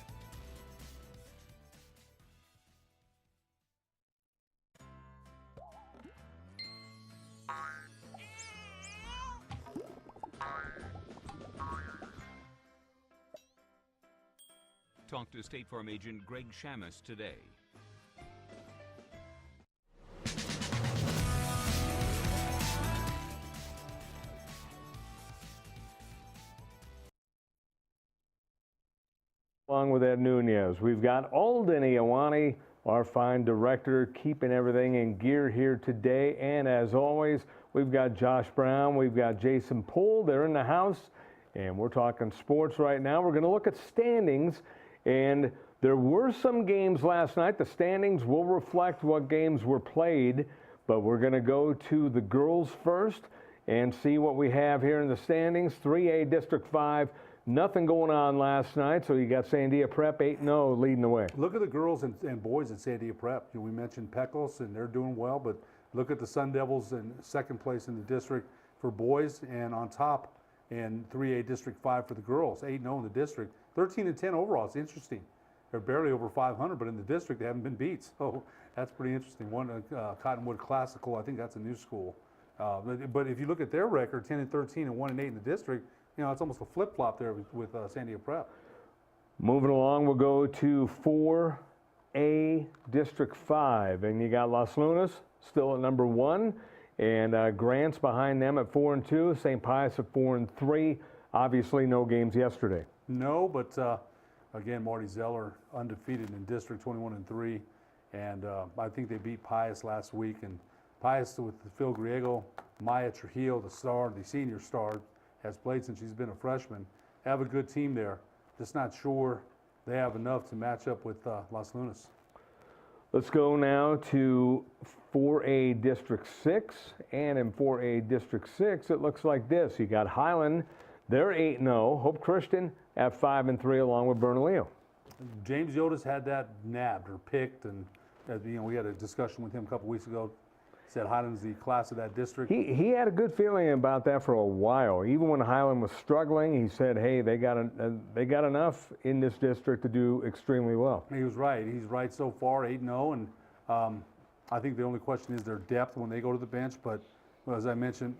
Talk to State Farm agent Greg Shamus today. Along with Ed Nunez, we've got Alden Iowani, our fine director, keeping everything in gear here today. And as always, we've got Josh Brown, we've got Jason Poole. They're in the house, and we're talking sports right now. We're going to look at standings, and there were some games last night. The standings will reflect what games were played, but we're going to go to the girls first and see what we have here in the standings. 3A District 5. Nothing going on last night, so you got Sandia Prep 8-0 leading the way. Look at the girls and boys at Sandia Prep. You know, we mentioned Peckles, and they're doing well, but look at the Sun Devils in second place in the district for boys, and on top in 3A District 5 for the girls, 8-0 in the district. 13-10 overall. It's interesting. They're barely over 500, but in the district they haven't been beat, so that's pretty interesting. One Cottonwood Classical, I think that's a new school. But if you look at their record, 10-13 and 1-8 in the district, you know, it's almost a flip-flop there with Sandia Prep. Moving along, we'll go to 4A District 5, and you got Las Lunas still at number 1, and Grants behind them at 4-2, St. Pius at 4-3. Obviously, no games yesterday. No, but again, Marty Zeller undefeated in District 21-3, and I think they beat Pius last week. And Pius with Phil Griego, Maya Trujillo, the senior star, has played since she's been a freshman. Have a good team there. Just not sure they have enough to match up with Las Lunas. Let's go now to 4A District 6, and in 4A District 6, it looks like this. You got Highland, they're 8-0. Hope Christian at 5-3, along with Bernalillo. James Yoda's had that nabbed or picked, and you know, we had a discussion with him a couple weeks ago. Said Highland's the class of that district. He had a good feeling about that for a while. Even when Highland was struggling, he said, hey, they got enough in this district to do extremely well. He was right. He's right so far, 8-0, and I think the only question is their depth when they go to the bench. But as I mentioned,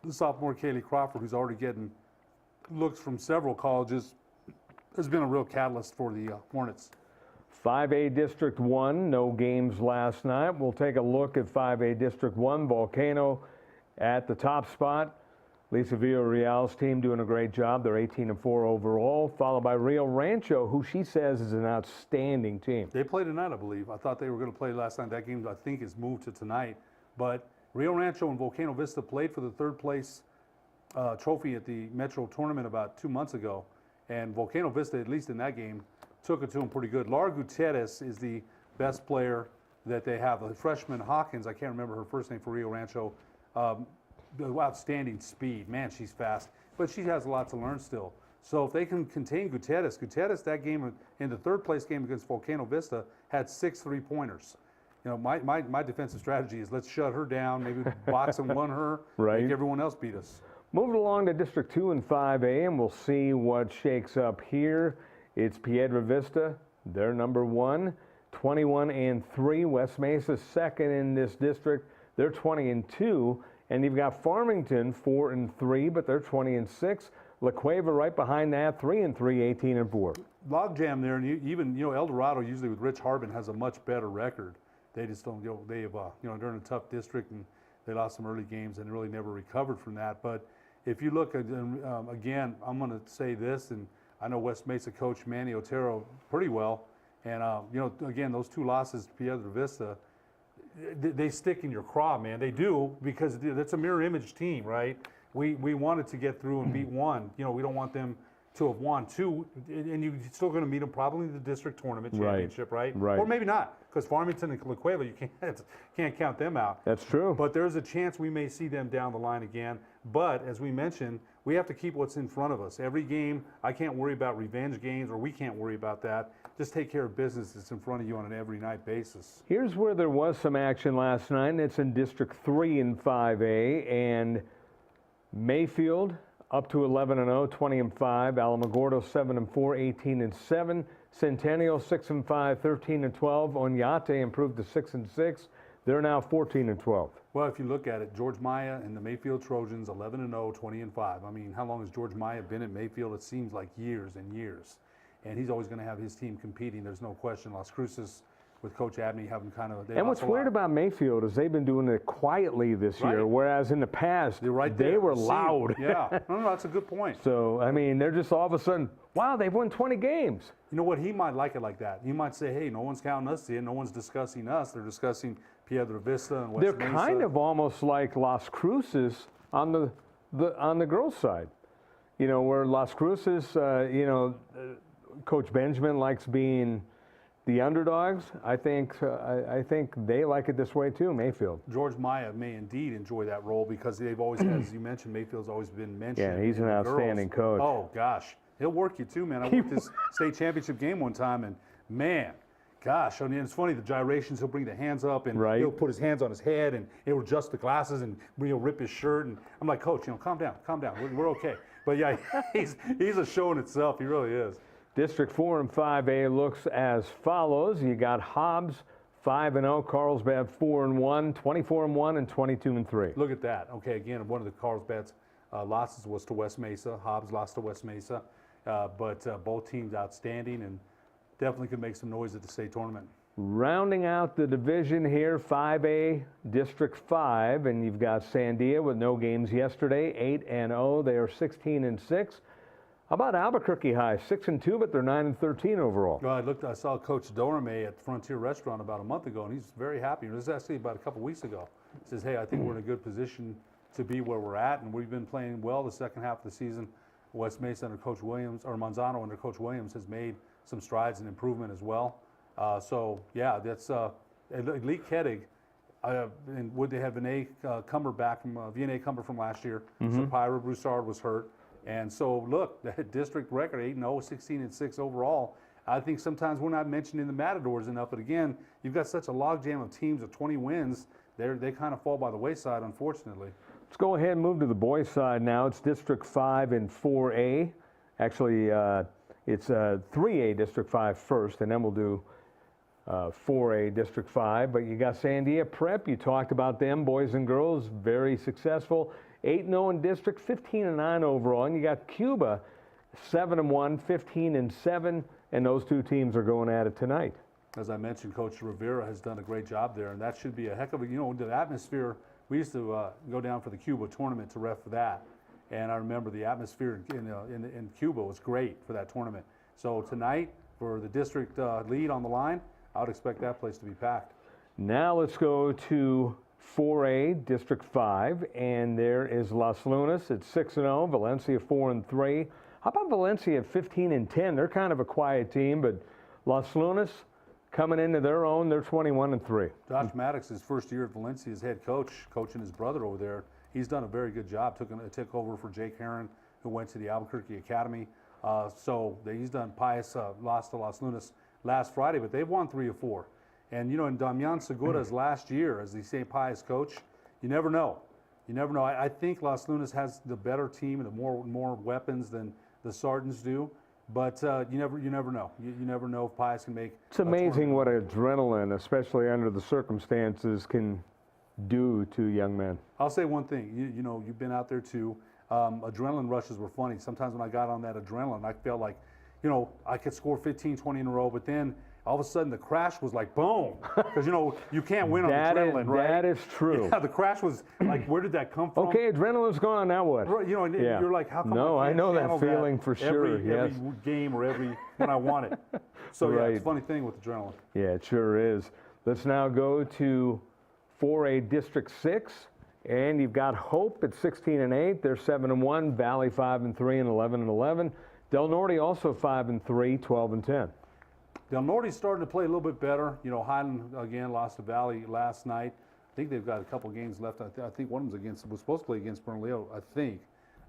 the sophomore Kaylee Crawford, who's already getting looks from several colleges, has been a real catalyst for the Hornets. 5A District 1, no games last night. We'll take a look at 5A District 1. Volcano at the top spot. Lisa Villarreal's team doing a great job. They're 18-4 overall, followed by Rio Rancho, who she says is an outstanding team. They play tonight, I believe. I thought they were going to play last night. That game, I think, is moved to tonight. But Rio Rancho and Volcano Vista played for the third place trophy at the Metro tournament about 2 months ago. And Volcano Vista, at least in that game, took it to them pretty good. Laura Gutierrez is the best player that they have. The freshman Hawkins, I can't remember her first name for Rio Rancho, outstanding speed. Man, she's fast. But she has a lot to learn still. So if they can contain Gutierrez, that game in the third place game against Volcano Vista had 6 3-pointers. You know, my defensive strategy is let's shut her down, maybe box and one her, make everyone else beat us. Moving along to District 2 and 5A, and we'll see what shakes up here. It's Piedra Vista, they're number 1, 21-3. West Mesa second in this district, they're 20-2. And you've got Farmington 4-3, but they're 20-6. La Cueva right behind that, 3-3, 18-4. Logjam there, and even El Dorado usually with Rich Harbin has a much better record. They just don't, they have they're in a tough district and they lost some early games and really never recovered from that. But if you look at again, I'm going to say this, and I know West Mesa coach Manny Otero pretty well, and again, those 2 losses to Piedra Vista, they stick in your craw, man. They do, because that's a mirror image team, right? We wanted to get through and beat 1. We don't want them to have won 2, and you're still going to meet them probably in the district tournament championship, right? Or maybe not, because Farmington and La Cueva, you can't count them out. That's true. But there's a chance we may see them down the line again. But as we mentioned, we have to keep what's in front of us. Every game, I can't worry about revenge games, or we can't worry about that. Just take care of business that's in front of you on an every night basis. Here's where there was some action last night, and it's in District 3 and 5A, and Mayfield up to 11-0, 20-5. Alamogordo 7-4, 18-7. Centennial 6-5, 13-12. Oñate improved to 6-6. They're now 14-12. Well, if you look at it, George Maya and the Mayfield Trojans 11-0, 20-5. I mean, how long has George Maya been at Mayfield? It seems like years and years. And he's always going to have his team competing. There's no question. Las Cruces with Coach Abney having kind of. And what's weird about Mayfield is they've been doing it quietly this year, whereas in the past they were loud. Yeah, no, that's a good point. So I mean, they're just all of a sudden, wow, they've won 20 games. You know what? He might like it like that. He might say, hey, no one's counting us in. No one's discussing us. They're discussing Piedra Vista and West Mesa. They're kind of almost like Las Cruces on the girls' side. Where Las Cruces, Coach Benjamin likes being the underdogs. I think they like it this way too, Mayfield. George Maya may indeed enjoy that role because they've always, as you mentioned, Mayfield's always been mentioned. Yeah, he's an outstanding coach. Oh, gosh. He'll work you too, man. I worked this state championship game one time, and man, gosh, I mean, it's funny, the gyrations, he'll bring the hands up, and he'll put his hands on his head, and he'll adjust the glasses, and he'll rip his shirt, and I'm like, Coach, calm down, we're okay. But yeah, he's a show in itself, he really is. District 4 and 5A looks as follows. You got Hobbs 5-0, Carlsbad 4-1, 24-1, and 22-3. Look at that. Okay, again, one of the Carlsbad's losses was to West Mesa. Hobbs lost to West Mesa, but both teams outstanding and definitely could make some noise at the state tournament. Rounding out the division here, 5A, District 5, and you've got Sandia with no games yesterday, 8-0. They are 16-6. How about Albuquerque High, 6-2, but they're 9-13 overall. Well, I saw Coach Dorame at Frontier Restaurant about a month ago, and he's very happy. It was actually about a couple weeks ago. He says, hey, I think we're in a good position to be where we're at, and we've been playing well the second half of the season. West Mesa under Coach Williams, or Manzano under Coach Williams, has made some strides and improvement as well. So, yeah, that's Lee Kettig, and would they have Vinay Cumber back from VNA Cumber from last year? Sapira Broussard was hurt. And so, look, the district record, 8-0, 16-6 overall. I think sometimes we're not mentioning the Matadors enough, but again, you've got such a logjam of teams of 20 wins, they kind of fall by the wayside, unfortunately. Let's go ahead and move to the boys' side now. It's District 5 and 4A. Actually, it's 3A District 5 first, and then we'll do 4A District 5. But you got Sandia Prep. You talked about them, boys and girls, very successful. 8-0 in district, 15-9 overall. And you got Cuba, 7-1, 15-7, and those two teams are going at it tonight. As I mentioned, Coach Rivera has done a great job there, and that should be a heck of a, the atmosphere. We used to go down for the Cuba tournament to ref for that, and I remember the atmosphere in Cuba was great for that tournament. So tonight, for the district lead on the line, I would expect that place to be packed. Now let's go to 4A District 5, and there is Las Lunas at 6-0, Valencia 4-3. How about Valencia at 15-10? They're kind of a quiet team, but Las Lunas coming into their own, they're 21-3. Josh Maddox, his first year at Valencia as head coach, coaching his brother over there. He's done a very good job. Took over for Jake Herron, who went to the Albuquerque Academy. He's done. Pius lost to Las Lunas last Friday, but they've won 3 of 4. And in Damian Segura's last year as the St. Pius coach, you never know. You never know. I think Las Lunas has the better team and the more weapons than the Sartans do. But you never know. You never know if Pius can make. It's amazing what adrenaline, especially under the circumstances, can do to young men. I'll say one thing. You've been out there too. Adrenaline rushes were funny. Sometimes when I got on that adrenaline, I felt like, I could score 15, 20 in a row, but then all of a sudden the crash was like boom, because you can't win on adrenaline, right? That is true. Yeah, the crash was like, where did that come from? Okay, adrenaline's gone. Now what? Right, and you're like, how come? No, I know that feeling for sure. Every game or when I want it. So right. It's a funny thing with adrenaline. Yeah, it sure is. Let's now go to 4A District 6, and you've got Hope at 16-8. They're 7-1. Valley 5-3 and 11-11. Del Norte also 5-3, 12-10. Del Norte's starting to play a little bit better. Highland again lost to Valley last night. I think they've got a couple games left. I think one of them's was supposed to play against Bernalillo, I think.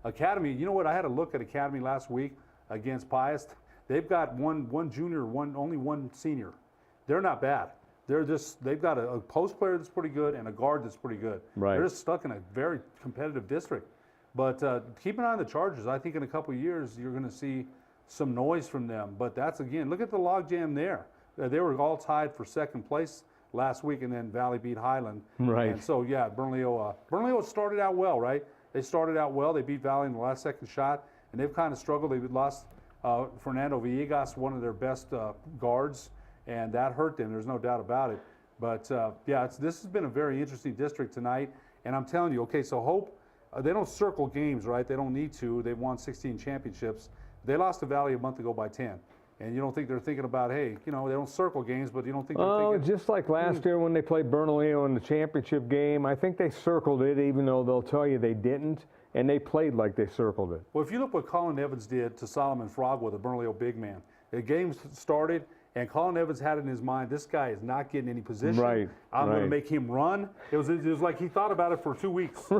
Academy, you know what? I had a look at Academy last week against Pius. They've got one junior, only one senior. They're not bad. They've got a post player that's pretty good and a guard that's pretty good. Right. They're just stuck in a very competitive district. But keep an eye on the Chargers. I think in a couple of years you're going to see some noise from them. But that's, again, look at the logjam there. They were all tied for second place last week, and then Valley beat Highland. Right. And so, yeah, Bernalillo started out well, right? They started out well. They beat Valley in the last second shot, and they've kind of struggled. They lost Fernando Villegas, one of their best guards, and that hurt them. There's no doubt about it. But, this has been a very interesting district tonight. And I'm telling you, okay, so Hope, they don't circle games, right? They don't need to. They've won 16 championships. They lost to Valley a month ago by 10. And you don't think they're thinking about, hey, they don't circle games, but you don't think they're thinking. Just like last year when they played Bernalillo in the championship game, I think they circled it, even though they'll tell you they didn't, and they played like they circled it. Well, if you look what Colin Evans did to Solomon Frogwa, the Bernalillo big man, the game started, and Colin Evans had it in his mind, this guy is not getting any position. Right. I'm going to make him run. It was like he thought about it for 2 weeks,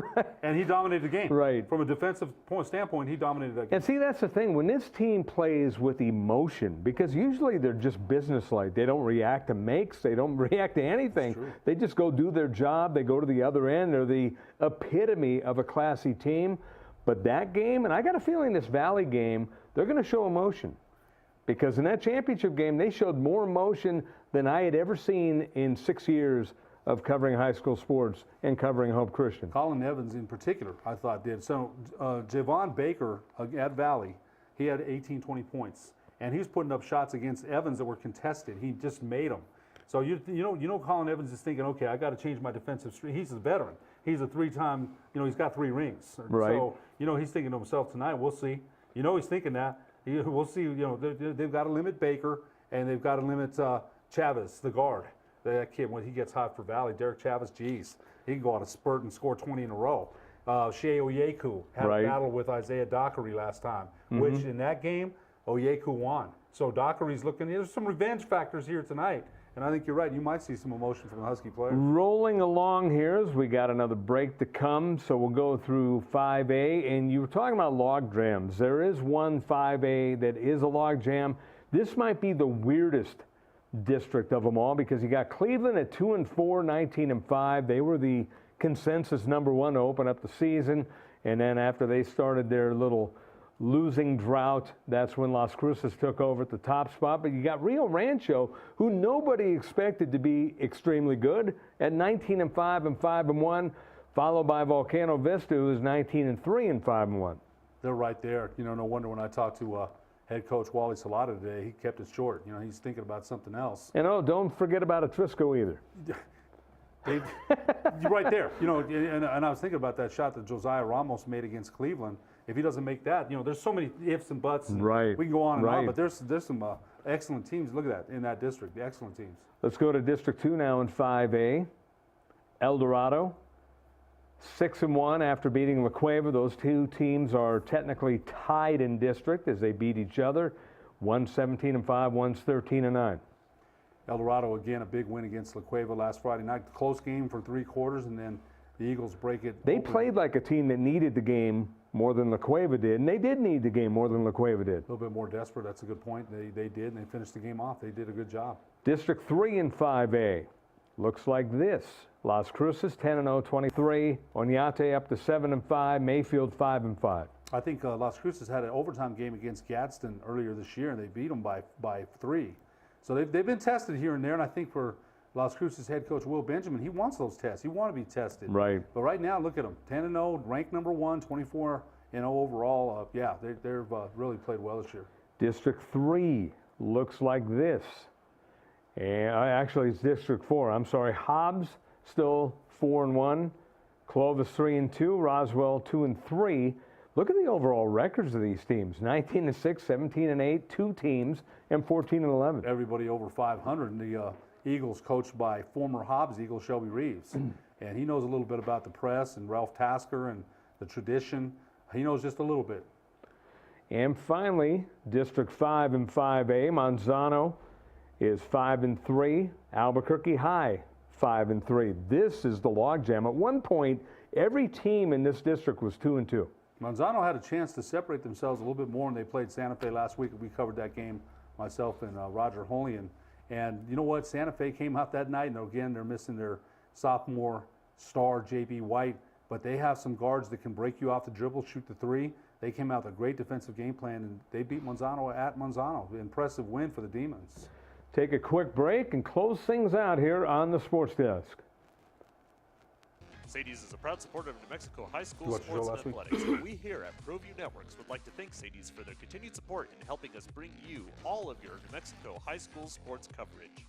and he dominated the game. Right. From a defensive standpoint, he dominated that game. And see, that's the thing. When this team plays with emotion, because usually they're just businesslike. They don't react to makes. They don't react to anything. They just go do their job. They go to the other end. They're the epitome of a classy team. But that game, and I got a feeling this Valley game, they're going to show emotion. Because in that championship game, they showed more emotion than I had ever seen in 6 years of covering high school sports and covering Hope Christian. Colin Evans in particular, I thought, did. So Javon Baker at Valley, he had 18, 20 points. And he was putting up shots against Evans that were contested. He just made them. So you know Colin Evans is thinking, okay, I got to change my defensive streak. He's a veteran. He's a 3-time, he's got 3 rings. Right. So, he's thinking to himself tonight, we'll see. He's thinking that. We'll see. They've got to limit Baker, and they've got to limit Chavez, the guard. That kid, when he gets hot for Valley, Derek Chavez, geez, he can go on a spurt and score 20 in a row. Shea Oyeku had a battle with Isaiah Dockery last time, which in that game, Oyeku won. So Dockery's looking. There's some revenge factors here tonight. And I think you're right. You might see some emotion from the Husky players. Rolling along here as we got another break to come, so we'll go through 5A. And you were talking about log jams. There is one 5A that is a log jam. This might be the weirdest district of them all because you got Cleveland at 2-4, 19-5. They were the consensus #1 to open up the season. And then after they started their little losing drought, that's when Las Cruces took over at the top spot. But you got Rio Rancho, who nobody expected to be extremely good, at 19-5 and 5-1, followed by Volcano Vista, who's 19-3 and 5-1. They're right there. You know, no wonder when I talked to head coach Wally Salata today, he kept it short. You know, he's thinking about something else. And oh, don't forget about Atrisco either. You're right there. You know, and I was thinking about that shot that Josiah Ramos made against Cleveland. If he doesn't make that, you know, there's so many ifs and buts. And right. We can go on and on, but there's some excellent teams. Look at that in that district, the excellent teams. Let's go to District 2 now in 5A. El Dorado, 6-1 after beating La Cueva. Those two teams are technically tied in district as they beat each other. One's 17-5, one's 13-9. El Dorado, again, a big win against La Cueva last Friday night. Close game for 3 quarters, and then the Eagles break it. They played like a team that needed the game more than La Cueva did, and they did need the game more than La Cueva did. A little bit more desperate, that's a good point. They did, and they finished the game off. They did a good job. District 3 in 5A looks like this. Las Cruces 10-0, 23. Oñate up to 7-5. Mayfield 5-5. I think Las Cruces had an overtime game against Gadsden earlier this year, and they beat them by 3. So they've been tested here and there, and I think for Las Cruces head coach Will Benjamin, he wants those tests. He wants to be tested. Right. But right now, look at them. 10-0, ranked #1, 24-0 overall. Yeah, they've really played well this year. District 3 looks like this. And actually, it's District 4. I'm sorry. Hobbs still 4-1. Clovis 3-2. Roswell 2-3. Look at the overall records of these teams: 19-6, 17-8, 2 teams, and 14-11. Everybody over 500. And the Eagles, coached by former Hobbs Eagle Shelby Reeves, and he knows a little bit about the press and Ralph Tasker and the tradition. He knows just a little bit. And finally, District 5 and 5A, Manzano is 5-3. Albuquerque High 5-3. This is the logjam. At one point, every team in this district was 2-2. Manzano had a chance to separate themselves a little bit more when they played Santa Fe last week. We covered that game, myself and Roger Holian. And you know what? Santa Fe came out that night, and again, they're missing their sophomore star, J.B. White, but they have some guards that can break you off the dribble, shoot the 3. They came out with a great defensive game plan, and they beat Manzano at Manzano. Impressive win for the Demons. Take a quick break and close things out here on the Sports Desk. Sadie's is a proud supporter of New Mexico high school sports and athletics, and we here at Proview Networks would like to thank Sadie's for their continued support in helping us bring you all of your New Mexico high school sports coverage.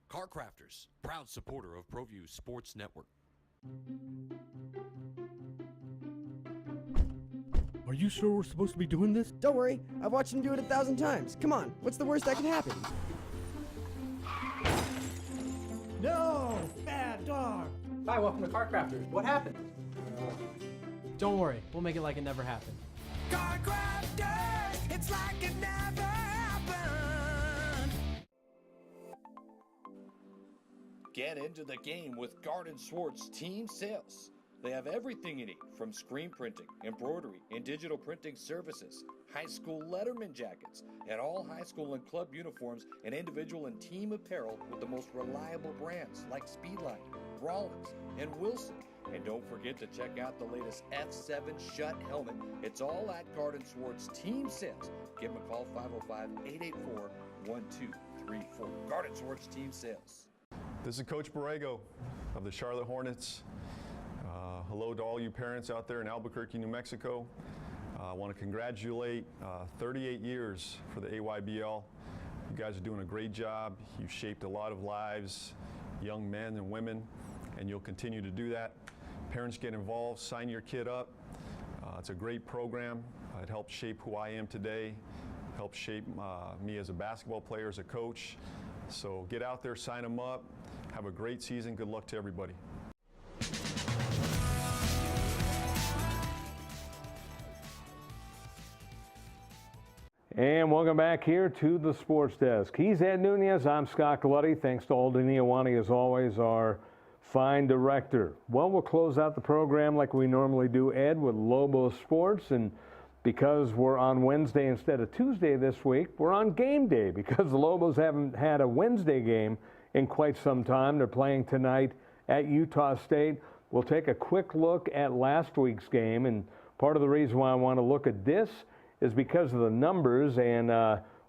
Car Crafters, proud supporter of Proview Sports Network. Are you sure we're supposed to be doing this? Don't worry, I've watched him do it 1,000 times. Come on, what's the worst that can happen? No! Bad dog! Hi, welcome to Car Crafters. What happened? Don't worry, we'll make it like it never happened. Car Crafters, it's like it never happened. Get into the game with Garden Swartz Team Sales. They have everything you need, from screen printing, embroidery, and digital printing services, high school letterman jackets, and all high school and club uniforms, and individual and team apparel with the most reliable brands like Speedline, Rawlins, and Wilson. And don't forget to check out the latest F7 Shut helmet. It's all at Garden Swartz Team Sales. Give them a call, 505-884-1234. Garden Swartz Team Sales. This is Coach Borrego of the Charlotte Hornets. Hello to all you parents out there in Albuquerque, New Mexico. I want to congratulate 38 years for the AYBL. You guys are doing a great job. You've shaped a lot of lives, young men and women, and you'll continue to do that. Parents, get involved, sign your kid up. It's a great program. It helped shape who I am today, helped shape me as a basketball player, as a coach. So get out there, sign them up. Have a great season. Good luck to everybody. And welcome back here to the Sports Desk. He's Ed Nunez. I'm Scott Galletti. Thanks to Alden Iowani, as always, our fine director. Well, we'll close out the program like we normally do, Ed, with Lobo Sports. And because we're on Wednesday instead of Tuesday this week, we're on game day because the Lobos haven't had a Wednesday game in quite some time. They're playing tonight at Utah State. We'll take a quick look at last week's game, and part of the reason why I want to look at this is because of the numbers, and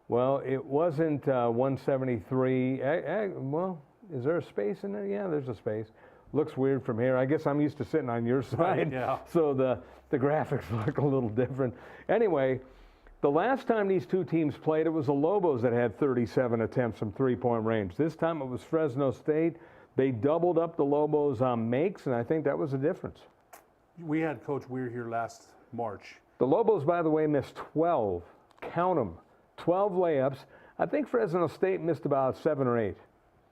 well, it wasn't 173. Well, is there a space in there? Yeah, there's a space. Looks weird from here. I guess I'm used to sitting on your side, right, yeah. So the graphics look a little different. Anyway, the last time these two teams played, it was the Lobos that had 37 attempts from three-point range. This time it was Fresno State. They doubled up the Lobos on makes, and I think that was the difference. We had Coach Weir here last March. The Lobos, by the way, missed 12. Count them. 12 layups. I think Fresno State missed about 7 or 8.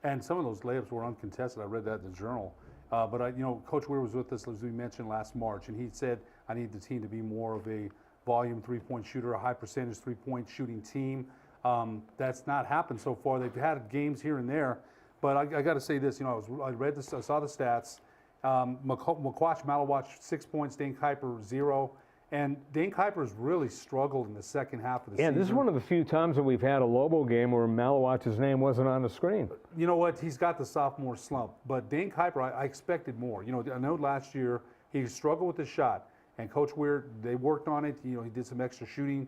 And some of those layups were uncontested. I read that in the Journal. But Coach Weir was with us, as we mentioned, last March, and he said, I need the team to be more of a volume three-point shooter, a high percentage three-point shooting team. That's not happened so far. They've had games here and there, but I got to say this. I saw the stats. McQuatch, Malawatch, 6 points. Dane Kuiper, 0. And Dane Kuiper's really struggled in the second half of the season. Yeah, this is one of the few times that we've had a Lobo game where Malawatch's name wasn't on the screen. You know what? He's got the sophomore slump. But Dane Kuiper, I expected more. I know last year he struggled with the shot. And Coach Weir, they worked on it. He did some extra shooting.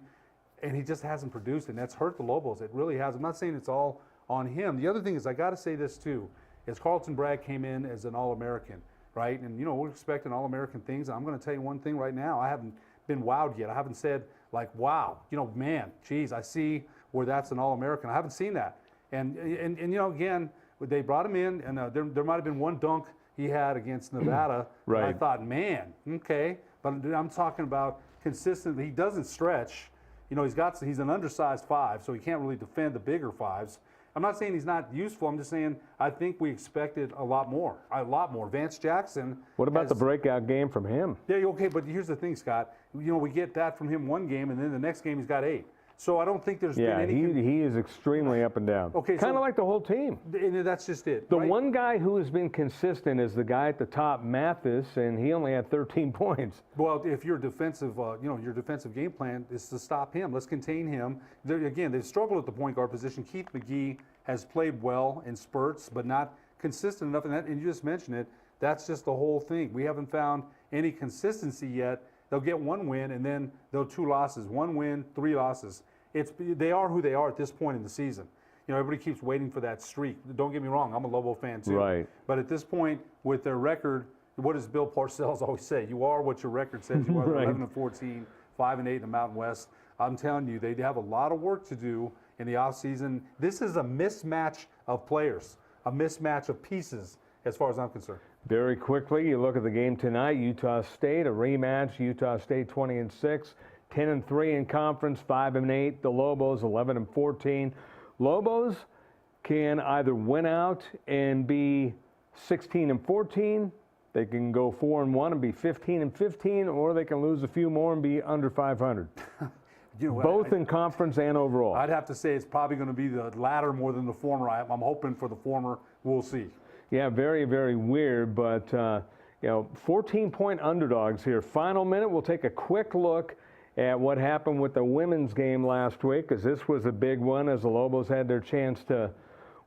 And he just hasn't produced it. And that's hurt the Lobos. It really has. I'm not saying it's all on him. The other thing is, I got to say this too, is Carlton Bragg came in as an All-American, right? And, we're expecting All-American things. I'm going to tell you one thing right now. I haven't been wowed yet. I haven't said, like, wow, man, geez, I see where that's an All-American. I haven't seen that. And again, they brought him in, and there might have been one dunk he had against Nevada. Right. And I thought, man, okay. But I'm talking about consistently. He doesn't stretch. He's an undersized 5, so he can't really defend the bigger 5s. I'm not saying he's not useful. I'm just saying I think we expected a lot more. Vance Jackson. What about the breakout game from him? Yeah, okay, but here's the thing, Scott. We get that from him one game, and then the next game he's got 8. So I don't think there's been any... Yeah, he is extremely up and down. Okay, kind of like the whole team. And that's just it. The right? one guy who has been consistent is the guy at the top, Mathis, and he only had 13 points. Well, if your defensive, your defensive game plan is to stop him, let's contain him. They've struggled at the point guard position. Keith McGee has played well in spurts, but not consistent enough. And you just mentioned it. That's just the whole thing. We haven't found any consistency yet. They'll get one win, and then they'll 2 losses. 1 win, 3 losses. They are who they are at this point in the season. Everybody keeps waiting for that streak. Don't get me wrong, I'm a Lobo fan too. Right. But at this point, with their record, what does Bill Parcells always say? You are what your record says you are. Right. 11-14, 5-8 in the Mountain West. I'm telling you, they have a lot of work to do in the offseason. This is a mismatch of players, a mismatch of pieces, as far as I'm concerned. Very quickly, you look at the game tonight, Utah State, a rematch, Utah State 20-6, 10-3 in conference, 5-8. The Lobos 11-14. Lobos can either win out and be 16-14. They can go 4-1 and be 15-15, or they can lose a few more and be under 500. Both in conference and overall. I'd have to say it's probably going to be the latter more than the former. I'm hoping for the former. We'll see. Yeah, very, very weird, but 14-point underdogs here. Final minute, we'll take a quick look at what happened with the women's game last week, because this was a big one as the Lobos had their chance to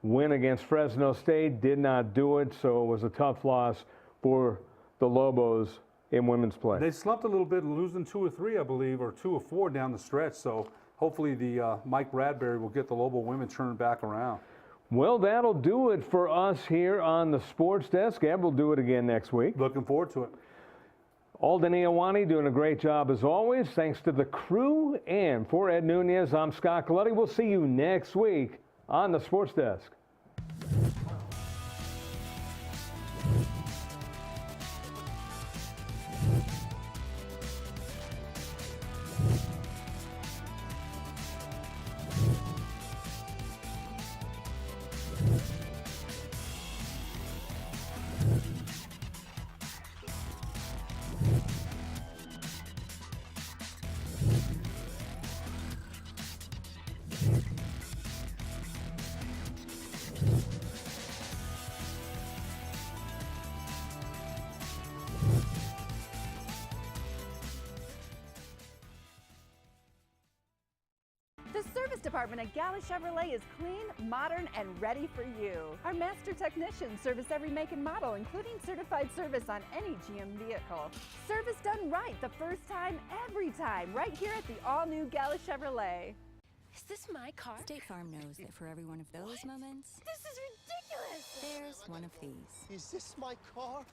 win against Fresno State, did not do it, so it was a tough loss for the Lobos in women's play. They slumped a little bit, losing 2 or 3, I believe, or 2 or 4 down the stretch, so hopefully the Mike Bradbury will get the Lobo women turned back around. Well, that'll do it for us here on the Sports Desk. Ed will do it again next week. Looking forward to it. Alden Iowani doing a great job as always. Thanks to the crew. And for Ed Nunez, I'm Scott Coletti. We'll see you next week on the Sports Desk. department at Gala Chevrolet is clean, modern, and ready for you. Our master technicians service every make and model, including certified service on any GM vehicle. Service done right the first time, every time, right here at the all-new Gala Chevrolet. Is this my car? State Farm knows that for every one of those moments, This is ridiculous! there's one of these. Is this my car?